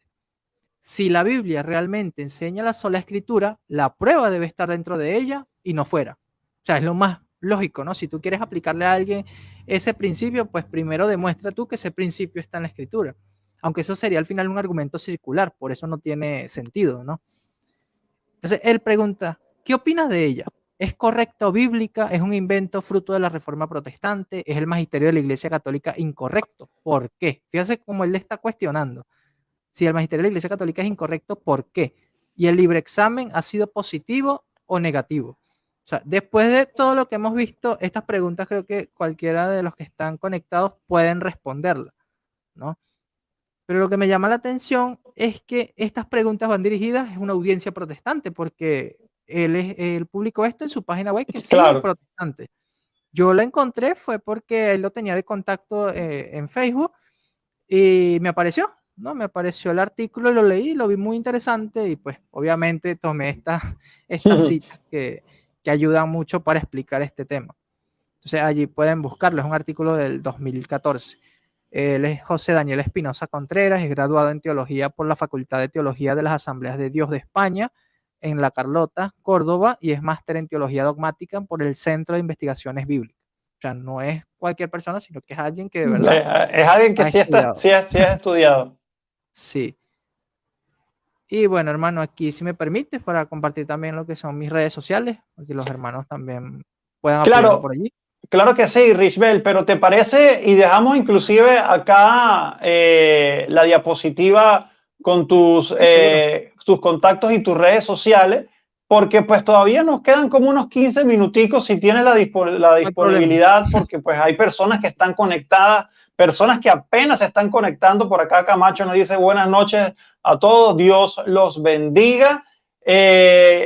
Si la Biblia realmente enseña la sola escritura, la prueba debe estar dentro de ella y no fuera. O sea, es lo más lógico, ¿no? Si tú quieres aplicarle a alguien ese principio, pues primero demuestra tú que ese principio está en la escritura. Aunque eso sería al final un argumento circular, por eso no tiene sentido, ¿no? Entonces, él pregunta: ¿qué opinas de ella? ¿Es correcta o bíblica? ¿Es un invento fruto de la Reforma Protestante? ¿Es el magisterio de la Iglesia Católica incorrecto? ¿Por qué? Fíjate cómo él le está cuestionando. Si el magisterio de la Iglesia Católica es incorrecto, ¿por qué? Y el libre examen ha sido positivo o negativo. O sea, después de todo lo que hemos visto, estas preguntas creo que cualquiera de los que están conectados pueden responderlas, ¿no? Pero lo que me llama la atención es que estas preguntas van dirigidas a una audiencia protestante, porque él publicó esto en su página web, que sí es Claro. protestante. Yo la encontré fue porque él lo tenía de contacto en Facebook y me apareció, ¿no? Me apareció el artículo y lo leí, lo vi muy interesante y pues obviamente tomé estas citas que ayudan mucho para explicar este tema. Entonces allí pueden buscarlo, es un artículo del 2014. Él es José Daniel Espinosa Contreras, es graduado en Teología por la Facultad de Teología de las Asambleas de Dios de España, en La Carlota, Córdoba, y es máster en Teología Dogmática por el Centro de Investigaciones Bíblicas. O sea, no es cualquier persona, sino que es alguien que de verdad Es alguien que ha estudiado. sí has estudiado. Sí. Y bueno, hermano, aquí si me permites para compartir también lo que son mis redes sociales, para que los hermanos también puedan apoyarme Claro, por allí. claro que sí, Richbel, pero ¿te parece? Y dejamos inclusive acá la diapositiva con Sí, seguro. tus contactos y tus redes sociales, porque pues todavía nos quedan como unos 15 minuticos si tienes la No hay problema. disponibilidad, porque pues hay personas que están conectadas, personas que apenas se están conectando. Por acá Camacho nos dice buenas noches a todos, Dios los bendiga.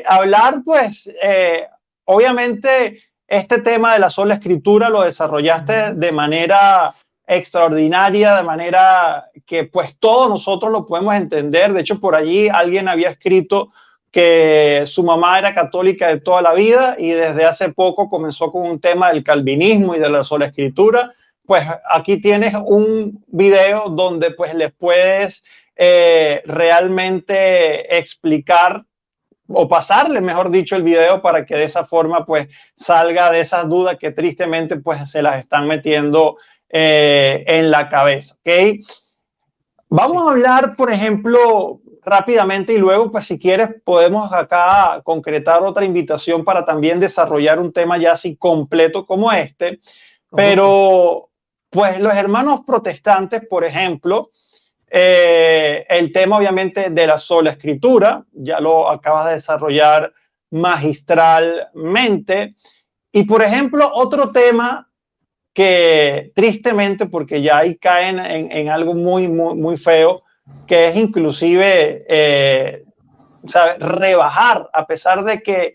Hablar pues, obviamente este tema de la sola escritura lo desarrollaste de manera extraordinaria, de manera que pues todos nosotros lo podemos entender. De hecho, por allí alguien había escrito que su mamá era católica de toda la vida y desde hace poco comenzó con un tema del calvinismo y de la sola escritura. Pues aquí tienes un video donde pues les puedes realmente explicar o pasarle, mejor dicho, el video para que de esa forma pues salga de esas dudas que tristemente pues se las están metiendo en la cabeza, ¿ok? Vamos Sí. a hablar, por ejemplo, rápidamente y luego pues si quieres podemos acá concretar otra invitación para también desarrollar un tema ya así completo como este, Con gusto. pero pues los hermanos protestantes, por ejemplo, el tema obviamente de la sola escritura, ya lo acabas de desarrollar magistralmente. Y por ejemplo, otro tema que tristemente, porque ya ahí caen en algo muy feo, que es inclusive ¿sabe? Rebajar, a pesar de que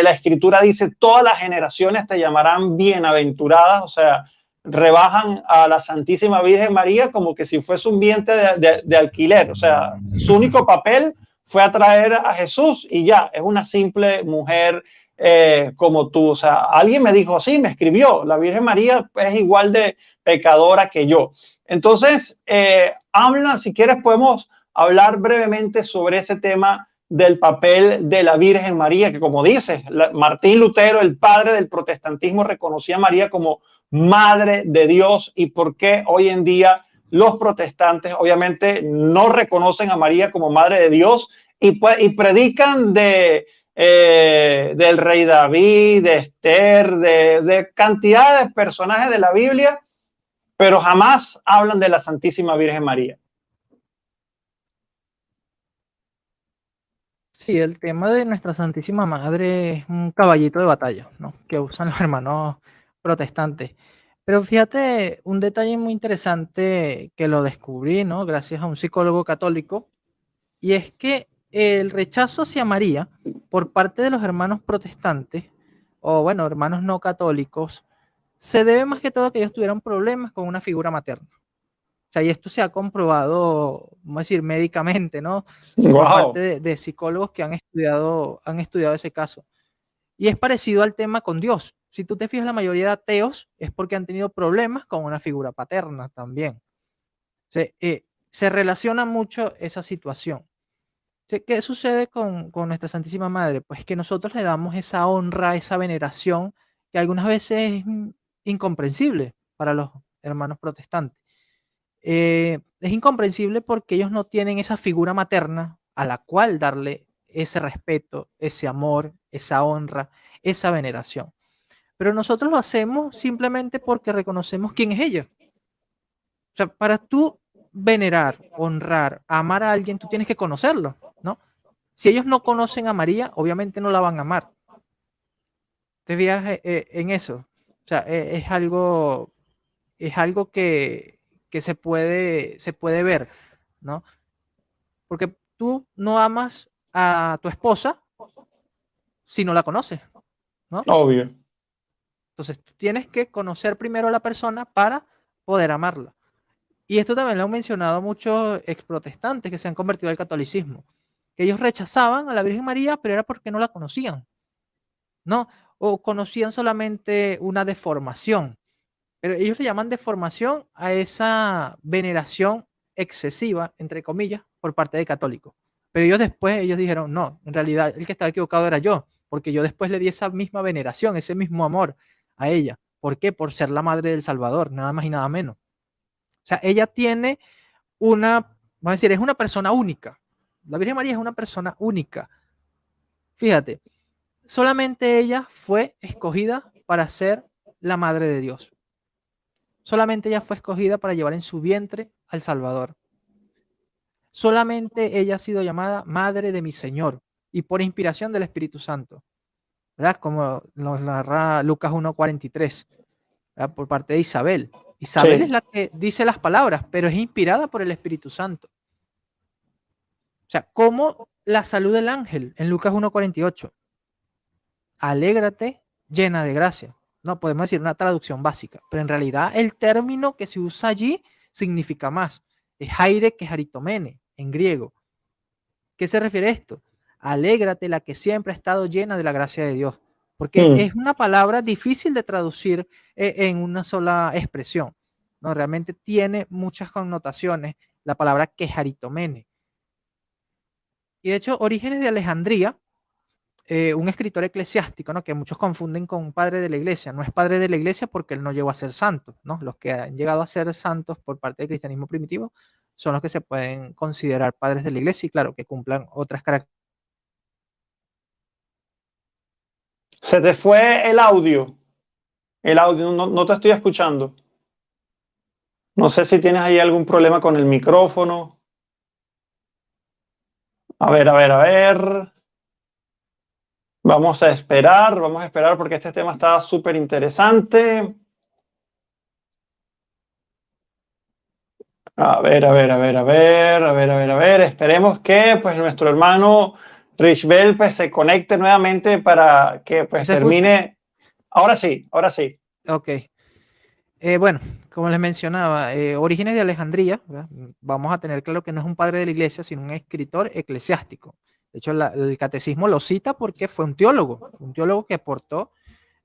la escritura dice todas las generaciones te llamarán bienaventuradas, o sea, rebajan a la Santísima Virgen María como que si fuese un vientre de alquiler, o sea, su único papel fue atraer a Jesús y ya, es una simple mujer como tú. O sea, alguien me dijo, sí, me escribió, la Virgen María es igual de pecadora que yo. Entonces, habla, si quieres podemos hablar brevemente sobre ese tema del papel de la Virgen María, que como dice Martín Lutero, el padre del protestantismo, reconocía a María como madre de Dios, y por qué hoy en día los protestantes obviamente no reconocen a María como madre de Dios y predican del rey David, de Esther, de cantidad de personajes de la Biblia, pero jamás hablan de la Santísima Virgen María. Sí, el tema de nuestra Santísima Madre es un caballito de batalla, ¿no? Que usan los hermanos protestantes. Pero fíjate, un detalle muy interesante que lo descubrí, ¿no? Gracias a un psicólogo católico, y es que el rechazo hacia María por parte de los hermanos protestantes, o bueno, hermanos no católicos, se debe más que todo a que ellos tuvieron problemas con una figura materna. O sea, y esto se ha comprobado, vamos a decir, médicamente, ¿no? Por parte Wow. de psicólogos que han estudiado ese caso. Y es parecido al tema con Dios. Si tú te fijas, la mayoría de ateos es porque han tenido problemas con una figura paterna también. Se relaciona mucho esa situación. ¿Qué sucede con nuestra Santísima Madre? Pues que nosotros le damos esa honra, esa veneración, que algunas veces es incomprensible para los hermanos protestantes. Es incomprensible porque ellos no tienen esa figura materna a la cual darle ese respeto, ese amor, esa honra, esa veneración. Pero nosotros lo hacemos simplemente porque reconocemos quién es ella. O sea, para tú venerar, honrar, amar a alguien, tú tienes que conocerlo, ¿no? Si ellos no conocen a María, obviamente no la van a amar. ¿Te fijas en eso? O sea, es algo que se puede ver, ¿no? Porque tú no amas a tu esposa si no la conoces, ¿no? Obvio. Entonces, tú tienes que conocer primero a la persona para poder amarla. Y esto también lo han mencionado muchos exprotestantes que se han convertido al catolicismo, que ellos rechazaban a la Virgen María, pero era porque no la conocían, ¿no? O conocían solamente una deformación, pero ellos le llaman deformación a esa veneración excesiva, entre comillas, por parte de católicos. Pero ellos después, ellos dijeron, no, en realidad el que estaba equivocado era yo, porque yo después le di esa misma veneración, ese mismo amor a ella. ¿Por qué? Por ser la madre del Salvador, nada más y nada menos. O sea, ella tiene una, vamos a decir, es una persona única, La Virgen María es una persona única. Fíjate, solamente ella fue escogida para ser la madre de Dios. Solamente ella fue escogida para llevar en su vientre al Salvador. Solamente ella ha sido llamada Madre de mi Señor y por inspiración del Espíritu Santo, ¿verdad? Como nos narra Lucas 1:43, ¿verdad? Por parte de Isabel. Isabel es Sí. la que dice las palabras, pero es inspirada por el Espíritu Santo. O sea, como la salud del ángel en Lucas 1:48. Alégrate, llena de gracia. No podemos decir una traducción básica, pero en realidad el término que se usa allí significa más. Es aire que jaritomene en griego. ¿Qué se refiere a esto? Alégrate, la que siempre ha estado llena de la gracia de Dios. Porque Mm. es una palabra difícil de traducir en una sola expresión, ¿no? Realmente tiene muchas connotaciones la palabra quejaritomene. Y de hecho, Orígenes de Alejandría, un escritor eclesiástico, ¿no? Que muchos confunden con padre de la iglesia. No es padre de la iglesia porque él no llegó a ser santo, ¿no? Los que han llegado a ser santos por parte del cristianismo primitivo son los que se pueden considerar padres de la iglesia y claro, que cumplan otras características. Se te fue el audio, no, no te estoy escuchando. No sé si tienes ahí algún problema con el micrófono. A ver, a ver, a ver. Vamos a esperar porque este tema está súper interesante. A ver, a ver, a ver, a ver, a ver, a ver, a ver. Esperemos que pues nuestro hermano Richbel pues se conecte nuevamente para que pues ¿Se escucha? termine. Ahora sí, ahora sí. Ok. Bueno, como les mencionaba, Orígenes de Alejandría, ¿verdad? Vamos a tener claro que no es un padre de la iglesia, sino un escritor eclesiástico. De hecho, el catecismo lo cita porque fue un teólogo que aportó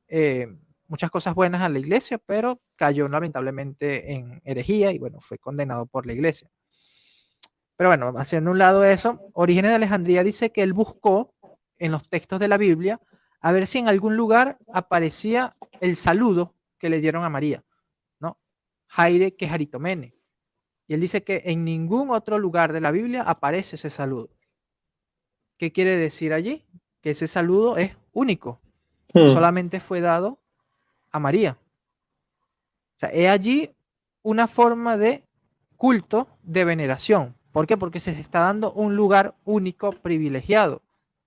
eh, muchas cosas buenas a la iglesia, pero cayó lamentablemente en herejía y bueno, fue condenado por la iglesia. Pero bueno, haciendo un lado eso, Orígenes de Alejandría dice que él buscó en los textos de la Biblia a ver si en algún lugar aparecía el saludo que le dieron a María, ¿no? Jaire que jaritomene. Y él dice que en ningún otro lugar de la Biblia aparece ese saludo. ¿Qué quiere decir allí? Que ese saludo es único. Hmm. Solamente fue dado a María. O sea, es allí una forma de culto, de veneración. ¿Por qué? Porque se está dando un lugar único, privilegiado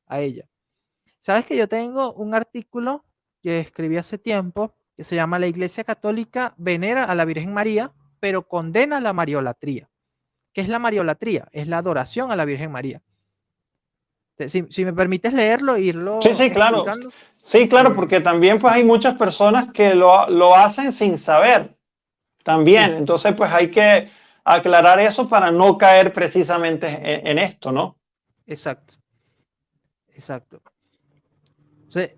a ella. ¿Sabes que yo tengo un artículo que escribí hace tiempo que se llama La Iglesia Católica venera a la Virgen María, pero condena la mariolatría? ¿Qué es la mariolatría? Es la adoración a la Virgen María. Si me permites leerlo e Sí, irlo sí, claro. explicando. Sí, claro, eh, porque también pues hay muchas personas que lo hacen sin saber también. sí, Entonces pues hay que aclarar eso para no caer precisamente en esto, ¿no? exacto, exacto. Entonces,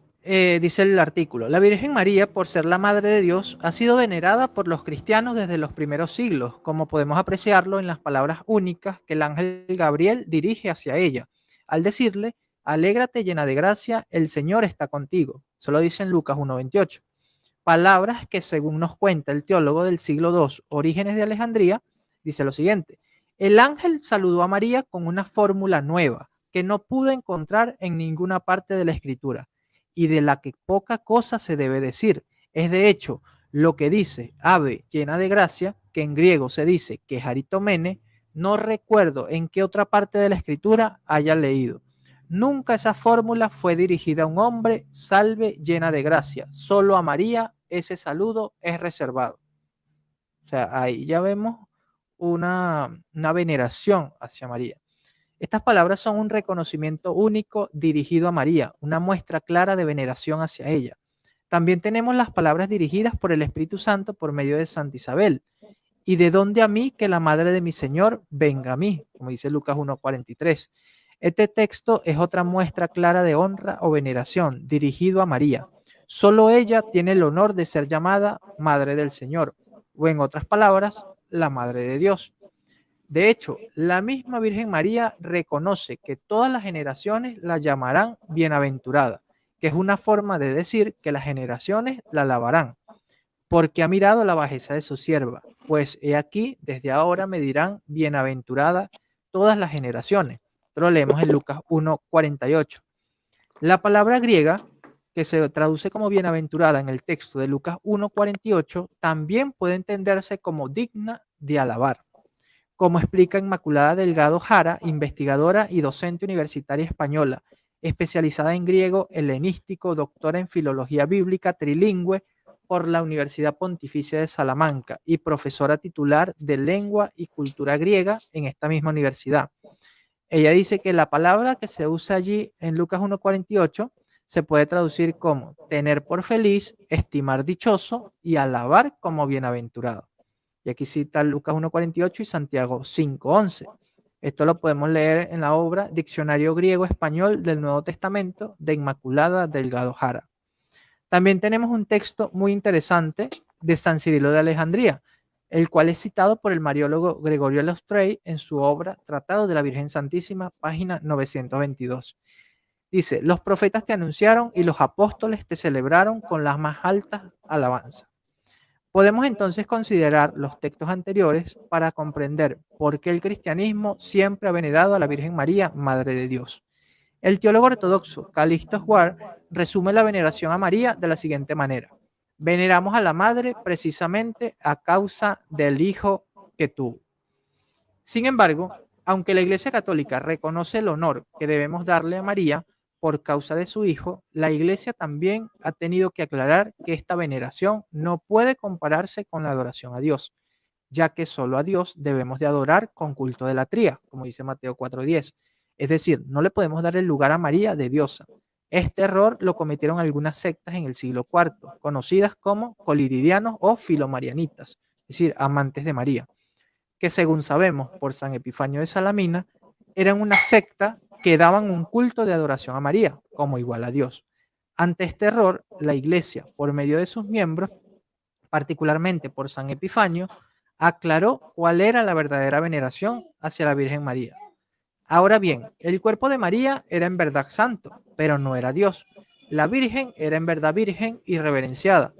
dice el artículo, la Virgen María, por ser la Madre de Dios, ha sido venerada por los cristianos desde los primeros siglos, como podemos apreciarlo en las palabras únicas que el ángel Gabriel dirige hacia ella, al decirle, alégrate llena de gracia, el Señor está contigo. Eso lo dice en Lucas 1:28. Palabras que según nos cuenta el teólogo del siglo II, Orígenes de Alejandría, dice lo siguiente, el ángel saludó a María con una fórmula nueva que no pude encontrar en ninguna parte de la escritura y de la que poca cosa se debe decir. Es de hecho lo que dice ave llena de gracia, que en griego se dice que jaritomene, no recuerdo en qué otra parte de la escritura haya leído. Nunca esa fórmula fue dirigida a un hombre, salve llena de gracia. Solo a María ese saludo es reservado. O sea, ahí ya vemos una veneración hacia María. Estas palabras son un reconocimiento único dirigido a María, una muestra clara de veneración hacia ella. También tenemos las palabras dirigidas por el Espíritu Santo por medio de Santa Isabel. ¿Y de dónde a mí que la madre de mi Señor venga a mí? Como dice Lucas 1:43. Este texto es otra muestra clara de honra o veneración dirigido a María. Solo ella tiene el honor de ser llamada Madre del Señor, o en otras palabras, la Madre de Dios. De hecho, la misma Virgen María reconoce que todas las generaciones la llamarán bienaventurada, que es una forma de decir que las generaciones la alabarán, porque ha mirado la bajeza de su sierva, pues he aquí, desde ahora me dirán bienaventurada todas las generaciones. Esto lo leemos en Lucas 1:48. La palabra griega, que se traduce como bienaventurada en el texto de Lucas 1:48, también puede entenderse como digna de alabar, como explica Inmaculada Delgado Jara, investigadora y docente universitaria española, especializada en griego helenístico, doctora en filología bíblica, trilingüe por la Universidad Pontificia de Salamanca y profesora titular de lengua y cultura griega en esta misma universidad. Ella dice que la palabra que se usa allí en Lucas 1:48 se puede traducir como tener por feliz, estimar dichoso y alabar como bienaventurado. Y aquí cita Lucas 1:48 y Santiago 5:11. Esto lo podemos leer en la obra Diccionario Griego-Español del Nuevo Testamento de Inmaculada Delgado Jara. También tenemos un texto muy interesante de San Cirilo de Alejandría, el cual es citado por el mariólogo Gregorio Lestrade en su obra Tratado de la Virgen Santísima, página 922. Dice: los profetas te anunciaron y los apóstoles te celebraron con las más altas alabanzas. Podemos entonces considerar los textos anteriores para comprender por qué el cristianismo siempre ha venerado a la Virgen María, Madre de Dios. El teólogo ortodoxo Calixto Ward resume la veneración a María de la siguiente manera: veneramos a la Madre precisamente a causa del Hijo que tuvo. Sin embargo, aunque la Iglesia Católica reconoce el honor que debemos darle a María por causa de su Hijo, la Iglesia también ha tenido que aclarar que esta veneración no puede compararse con la adoración a Dios, ya que solo a Dios debemos de adorar con culto de latría, como dice Mateo 4:10. Es decir, no le podemos dar el lugar a María de diosa. Este error lo cometieron algunas sectas en el siglo IV, conocidas como coliridianos o filomarianitas, es decir, amantes de María, que según sabemos por San Epifanio de Salamina, eran una secta que daban un culto de adoración a María, como igual a Dios. Ante este error, la Iglesia, por medio de sus miembros, particularmente por San Epifanio, aclaró cuál era la verdadera veneración hacia la Virgen María. Ahora bien, el cuerpo de María era en verdad santo, pero no era Dios. La Virgen era en verdad virgen y reverenciada,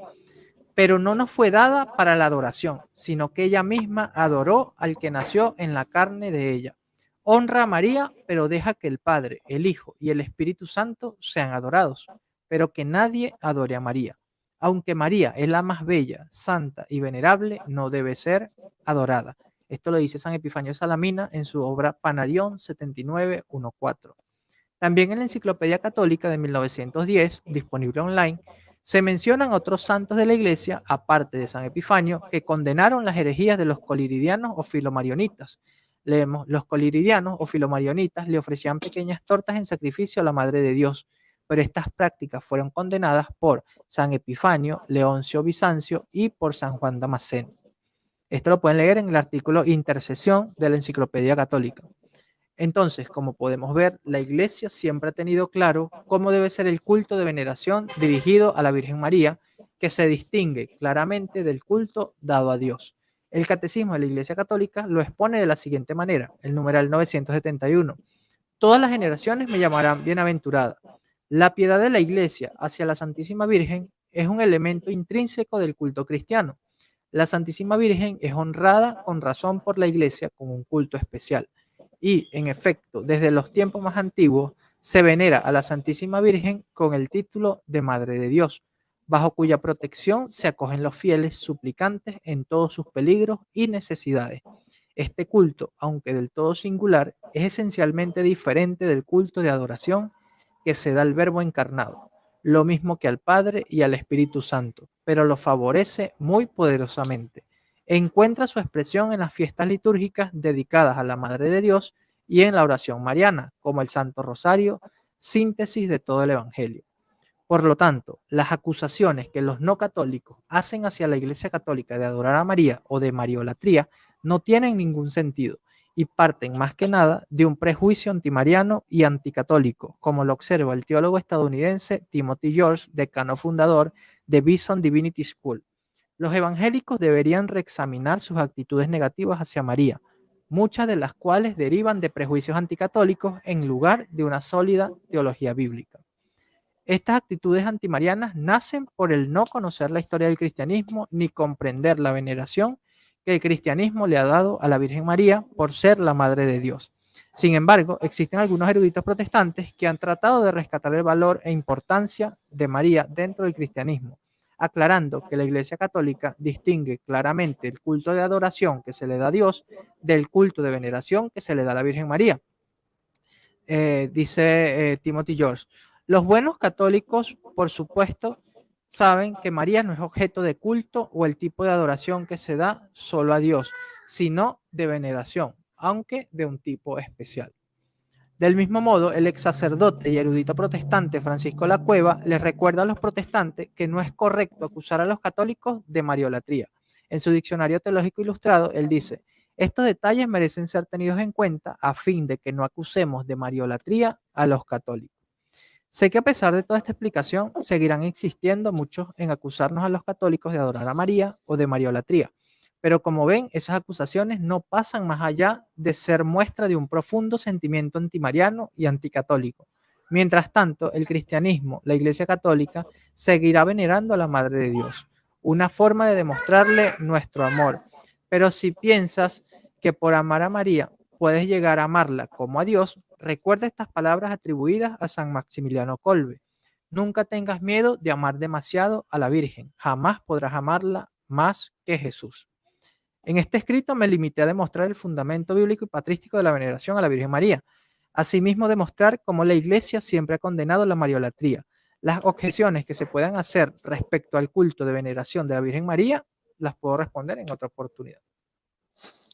pero no nos fue dada para la adoración, sino que ella misma adoró al que nació en la carne de ella. Honra a María, pero deja que el Padre, el Hijo y el Espíritu Santo sean adorados, pero que nadie adore a María. Aunque María es la más bella, santa y venerable, no debe ser adorada. Esto lo dice San Epifanio de Salamina en su obra Panarión 79:1-4. También en la Enciclopedia Católica de 1910, disponible online, se mencionan otros santos de la Iglesia, aparte de San Epifanio, que condenaron las herejías de los coliridianos o filomarionitas. Leemos: los coliridianos o filomarionitas le ofrecían pequeñas tortas en sacrificio a la Madre de Dios, pero estas prácticas fueron condenadas por San Epifanio, Leoncio Bizancio y por San Juan Damasceno. Esto lo pueden leer en el artículo Intercesión de la Enciclopedia Católica. Entonces, como podemos ver, la Iglesia siempre ha tenido claro cómo debe ser el culto de veneración dirigido a la Virgen María, que se distingue claramente del culto dado a Dios. El Catecismo de la Iglesia Católica lo expone de la siguiente manera, el numeral 971. Todas las generaciones me llamarán bienaventurada. La piedad de la Iglesia hacia la Santísima Virgen es un elemento intrínseco del culto cristiano. La Santísima Virgen es honrada con razón por la Iglesia con un culto especial. Y, en efecto, desde los tiempos más antiguos se venera a la Santísima Virgen con el título de Madre de Dios, bajo cuya protección se acogen los fieles suplicantes en todos sus peligros y necesidades. Este culto, aunque del todo singular, es esencialmente diferente del culto de adoración que se da al Verbo encarnado, lo mismo que al Padre y al Espíritu Santo, pero lo favorece muy poderosamente. Encuentra su expresión en las fiestas litúrgicas dedicadas a la Madre de Dios y en la oración mariana, como el Santo Rosario, síntesis de todo el Evangelio. Por lo tanto, las acusaciones que los no católicos hacen hacia la Iglesia Católica de adorar a María o de mariolatría no tienen ningún sentido y parten más que nada de un prejuicio antimariano y anticatólico, como lo observa el teólogo estadounidense Timothy George, decano fundador de Bison Divinity School. Los evangélicos deberían reexaminar sus actitudes negativas hacia María, muchas de las cuales derivan de prejuicios anticatólicos en lugar de una sólida teología bíblica. Estas actitudes antimarianas nacen por el no conocer la historia del cristianismo ni comprender la veneración que el cristianismo le ha dado a la Virgen María por ser la Madre de Dios. Sin embargo, existen algunos eruditos protestantes que han tratado de rescatar el valor e importancia de María dentro del cristianismo, aclarando que la Iglesia Católica distingue claramente el culto de adoración que se le da a Dios del culto de veneración que se le da a la Virgen María. Dice Timothy George. Los buenos católicos, por supuesto, saben que María no es objeto de culto o el tipo de adoración que se da solo a Dios, sino de veneración, aunque de un tipo especial. Del mismo modo, el ex sacerdote y erudito protestante Francisco La Cueva les recuerda a los protestantes que no es correcto acusar a los católicos de mariolatría. En su diccionario teológico ilustrado, él dice: estos detalles merecen ser tenidos en cuenta a fin de que no acusemos de mariolatría a los católicos. Sé que a pesar de toda esta explicación, seguirán existiendo muchos en acusarnos a los católicos de adorar a María o de mariolatría. Pero como ven, esas acusaciones no pasan más allá de ser muestra de un profundo sentimiento antimariano y anticatólico. Mientras tanto, el cristianismo, la Iglesia Católica, seguirá venerando a la Madre de Dios, una forma de demostrarle nuestro amor. Pero si piensas que por amar a María puedes llegar a amarla como a Dios, recuerda estas palabras atribuidas a San Maximiliano Kolbe: nunca tengas miedo de amar demasiado a la Virgen, jamás podrás amarla más que Jesús. En este escrito me limité a demostrar el fundamento bíblico y patrístico de la veneración a la Virgen María. Asimismo, demostrar cómo la Iglesia siempre ha condenado la mariolatría. Las objeciones que se puedan hacer respecto al culto de veneración de la Virgen María las puedo responder en otra oportunidad.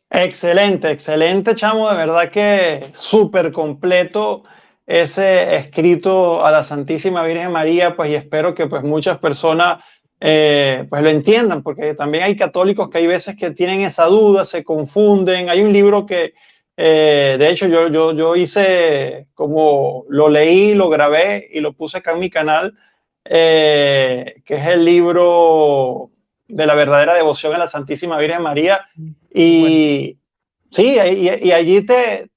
Excelente, excelente, chamo. De verdad que súper completo ese escrito a la Santísima Virgen María, pues, y espero que pues muchas personas pues lo entiendan, porque también hay católicos que hay veces que tienen esa duda, se confunden. Hay un libro que, de hecho, yo hice como lo leí, lo grabé y lo puse acá en mi canal, que es el libro de la verdadera devoción a la Santísima Virgen María. Bueno, Y sí, y allí te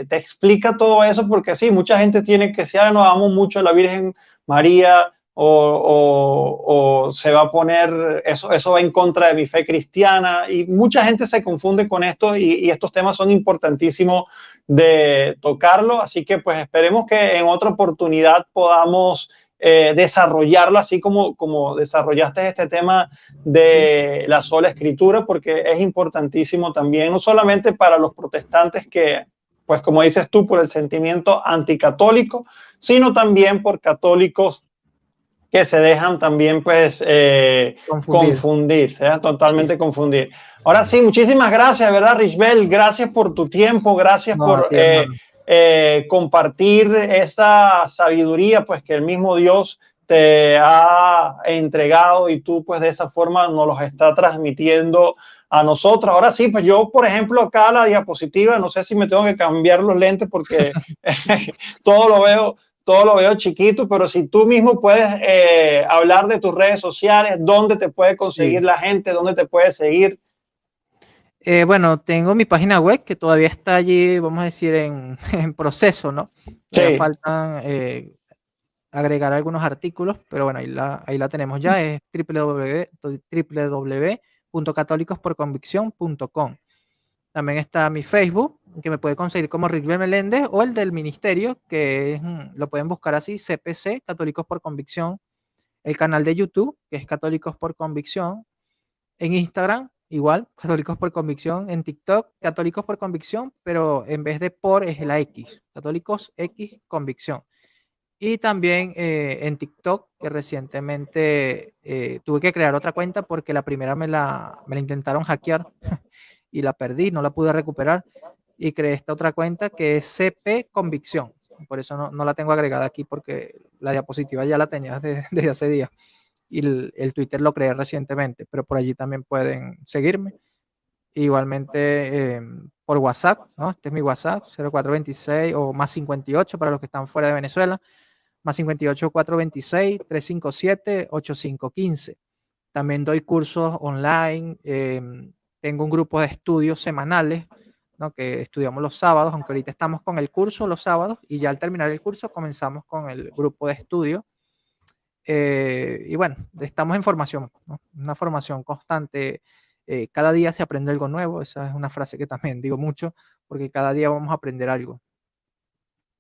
explica todo eso, porque sí, mucha gente tiene que decir: no, amo mucho a la Virgen María, o se va a poner, eso va en contra de mi fe cristiana, y mucha gente se confunde con esto, y estos temas son importantísimos de tocarlo, así que pues esperemos que en otra oportunidad podamos desarrollarlo, así como desarrollaste este tema de sí. la sola escritura, porque es importantísimo también, no solamente para los protestantes que, pues como dices tú, por el sentimiento anticatólico, sino también por católicos que se dejan también pues Confundir. confundir, se dejan Sí. totalmente confundir. Ahora sí, muchísimas gracias, ¿verdad, Richbel? Gracias por tu tiempo, gracias No, a por ti, hermano. compartir esta sabiduría pues que el mismo Dios te ha entregado, y tú pues de esa forma nos los está transmitiendo a nosotros. Ahora sí, pues yo, por ejemplo, acá la diapositiva, no sé si me tengo que cambiar los lentes porque todo todo lo veo chiquito, pero si tú mismo puedes hablar de tus redes sociales, dónde te puede conseguir Sí. la gente, dónde te puede seguir. Bueno, tengo mi página web que todavía está allí, vamos a decir, en proceso, ¿no? Todavía Sí, faltan agregar algunos artículos, pero bueno, ahí la tenemos ya, es www.catolicosporconvicción.com. También está mi Facebook, que me puede conseguir como Rickbel Meléndez, o el del ministerio, que es, lo pueden buscar así, CPC, Católicos por Convicción. El canal de YouTube, que es Católicos por Convicción. En Instagram, igual, Católicos por Convicción. En TikTok, Católicos por Convicción, pero en vez de por es la X, Católicos X Convicción. Y también en TikTok, que recientemente tuve que crear otra cuenta porque la primera me la intentaron hackear y la perdí, no la pude recuperar. Y creé esta otra cuenta que es CP Convicción. Por eso no la tengo agregada aquí, porque la diapositiva ya la tenía desde hace días. Y el Twitter lo creé recientemente, pero por allí también pueden seguirme. Igualmente por WhatsApp, ¿no? Este es mi WhatsApp, 0426 o más 58 para los que están fuera de Venezuela, más 58 426 357 8515. También doy cursos online, tengo un grupo de estudios semanales, ¿no? Que estudiamos los sábados, aunque ahorita estamos con el curso los sábados, y ya al terminar el curso comenzamos con el grupo de estudio. Y bueno, estamos en formación, ¿no? Una formación constante. Cada día se aprende algo nuevo, esa es una frase que también digo mucho, porque cada día vamos a aprender algo.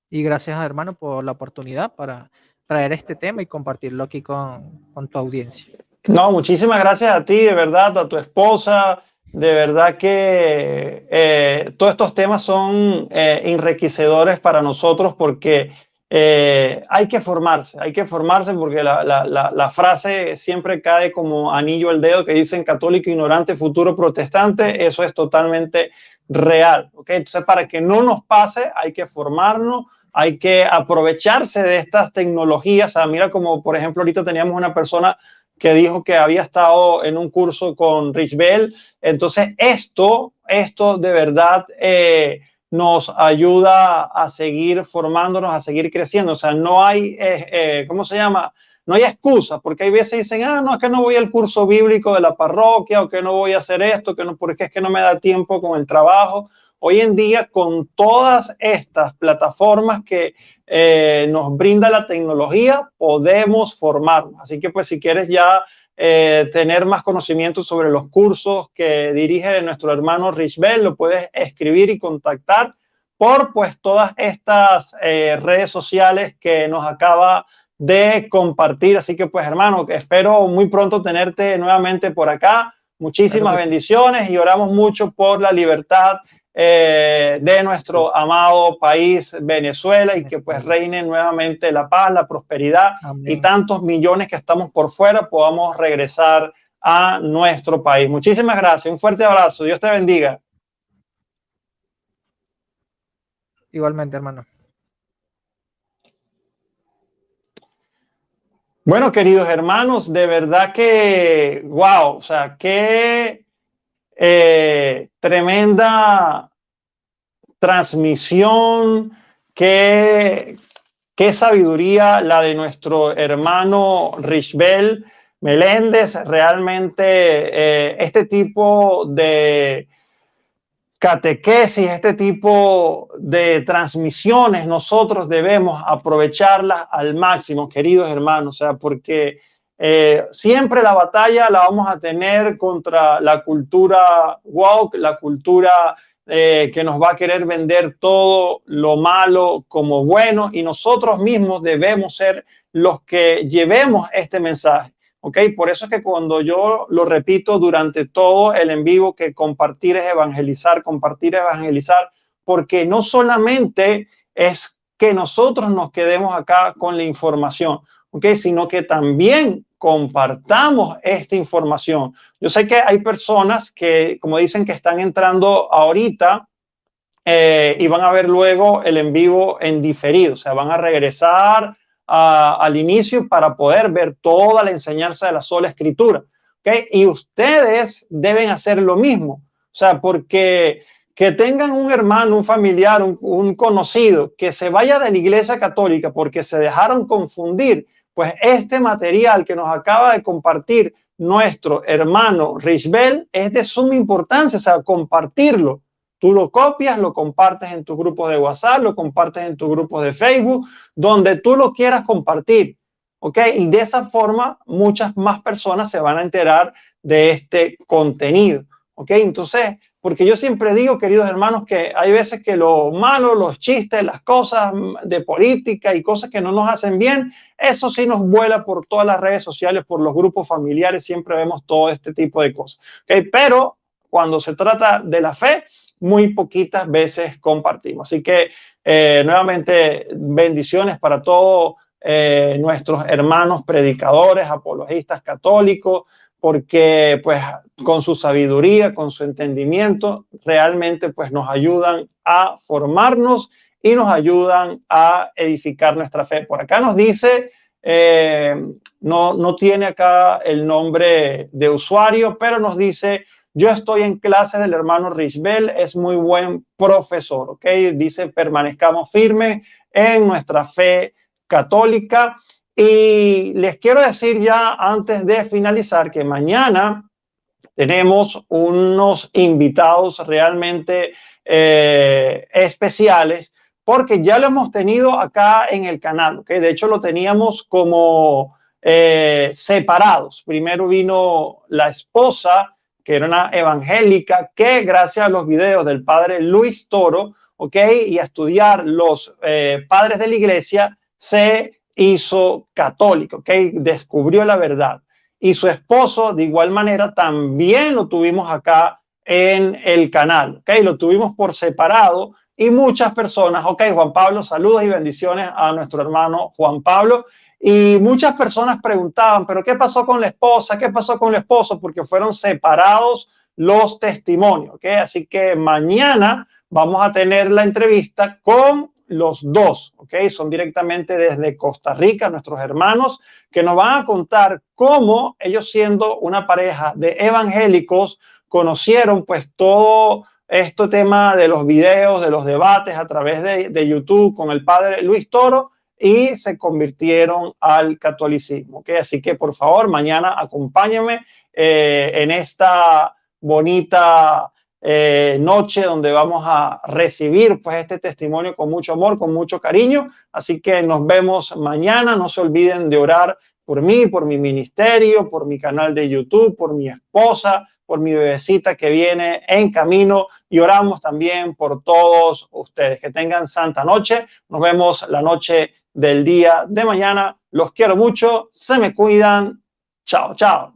Y gracias, hermano, por la oportunidad para traer este tema y compartirlo aquí con tu audiencia. No, muchísimas gracias a ti, de verdad, a tu esposa. De verdad que todos estos temas son enriquecedores para nosotros porque hay que formarse porque la frase siempre cae como anillo al dedo que dicen católico ignorante, futuro protestante. Eso es totalmente real. ¿Okay? Entonces, para que no nos pase, hay que formarnos, hay que aprovecharse de estas tecnologías. O sea, mira como, por ejemplo, ahorita teníamos una persona que dijo que había estado en un curso con Rich Bell. Entonces, esto de verdad nos ayuda a seguir formándonos, a seguir creciendo. O sea, no hay, ¿cómo se llama? No hay excusa, porque hay veces dicen, no, es que no voy al curso bíblico de la parroquia, o que no voy a hacer esto, que no, porque es que no me da tiempo con el trabajo. Hoy en día, con todas estas plataformas que nos brinda la tecnología, podemos formarnos. Así que pues si quieres ya tener más conocimiento sobre los cursos que dirige nuestro hermano Rich Bell, lo puedes escribir y contactar por pues todas estas redes sociales que nos acaba de compartir. Así que pues hermano, espero muy pronto tenerte nuevamente por acá. Muchísimas Claro que sí. bendiciones y oramos mucho por la libertad de Sí, nuestro amado país Venezuela y que pues Venezuela. reine nuevamente la paz, la prosperidad y Amén. tantos millones que estamos por fuera podamos regresar a nuestro país. Muchísimas gracias, un fuerte abrazo, Dios te bendiga. Igualmente, hermano. Bueno, queridos hermanos, de verdad que, wow, o sea, qué tremenda transmisión, qué sabiduría la de nuestro hermano Richbel Meléndez. Realmente este tipo de catequesis, este tipo de transmisiones, nosotros debemos aprovecharlas al máximo, queridos hermanos, o sea, porque siempre la batalla la vamos a tener contra la cultura woke, la cultura que nos va a querer vender todo lo malo como bueno, y nosotros mismos debemos ser los que llevemos este mensaje. ¿Ok? Por eso es que cuando yo lo repito durante todo el en vivo, que compartir es evangelizar, porque no solamente es que nosotros nos quedemos acá con la información, ¿ok? Sino que también compartamos esta información. Yo sé que hay personas que, como dicen, que están entrando ahorita y van a ver luego el en vivo en diferido, o sea, van a regresar al inicio para poder ver toda la enseñanza de la sola escritura. ¿Okay? Y ustedes deben hacer lo mismo, o sea, porque que tengan un hermano, un familiar, un conocido que se vaya de la iglesia católica porque se dejaron confundir, pues este material que nos acaba de compartir nuestro hermano Rich Bell es de suma importancia, o sea, compartirlo. Tú lo copias, lo compartes en tus grupos de WhatsApp, lo compartes en tus grupos de Facebook, donde tú lo quieras compartir. ¿Ok? Y de esa forma muchas más personas se van a enterar de este contenido. ¿Ok? Entonces, porque yo siempre digo, queridos hermanos, que hay veces que lo malo, los chistes, las cosas de política y cosas que no nos hacen bien, eso sí nos vuela por todas las redes sociales, por los grupos familiares, siempre vemos todo este tipo de cosas. ¿Ok? Pero cuando se trata de la fe, muy poquitas veces compartimos. Así que nuevamente bendiciones para todos nuestros hermanos predicadores, apologistas católicos, porque pues con su sabiduría, con su entendimiento, realmente pues nos ayudan a formarnos y nos ayudan a edificar nuestra fe. Por acá nos dice, no tiene acá el nombre de usuario, pero nos dice: yo estoy en clase del hermano Rich Bell, es muy buen profesor, ¿ok? Dice, permanezcamos firmes en nuestra fe católica. Y les quiero decir ya antes de finalizar que mañana tenemos unos invitados realmente especiales porque ya lo hemos tenido acá en el canal, ¿ok? De hecho lo teníamos como separados. Primero vino la esposa, que era una evangélica, que gracias a los videos del padre Luis Toro, ¿ok? Y a estudiar los padres de la iglesia, se hizo católico, ¿ok? Descubrió la verdad. Y su esposo, de igual manera, también lo tuvimos acá en el canal, ¿ok? Lo tuvimos por separado y muchas personas, ¿ok? Juan Pablo, saludos y bendiciones a nuestro hermano Juan Pablo. Y muchas personas preguntaban, ¿pero qué pasó con la esposa? ¿Qué pasó con el esposo? Porque fueron separados los testimonios, ¿ok? Así que mañana vamos a tener la entrevista con los dos, ¿ok? Son directamente desde Costa Rica, nuestros hermanos, que nos van a contar cómo ellos, siendo una pareja de evangélicos, conocieron pues todo este tema de los videos, de los debates a través de YouTube con el padre Luis Toro y se convirtieron al catolicismo, ¿ok? Así que por favor, mañana acompáñenme en esta bonita noche donde vamos a recibir pues este testimonio con mucho amor, con mucho cariño. Así que nos vemos mañana. No se olviden de orar por mí, por mi ministerio, por mi canal de YouTube, por mi esposa, por mi bebecita que viene en camino, y oramos también por todos ustedes. Que tengan santa noche. Nos vemos la noche del día de mañana. Los quiero mucho. Se me cuidan. Chao, chao.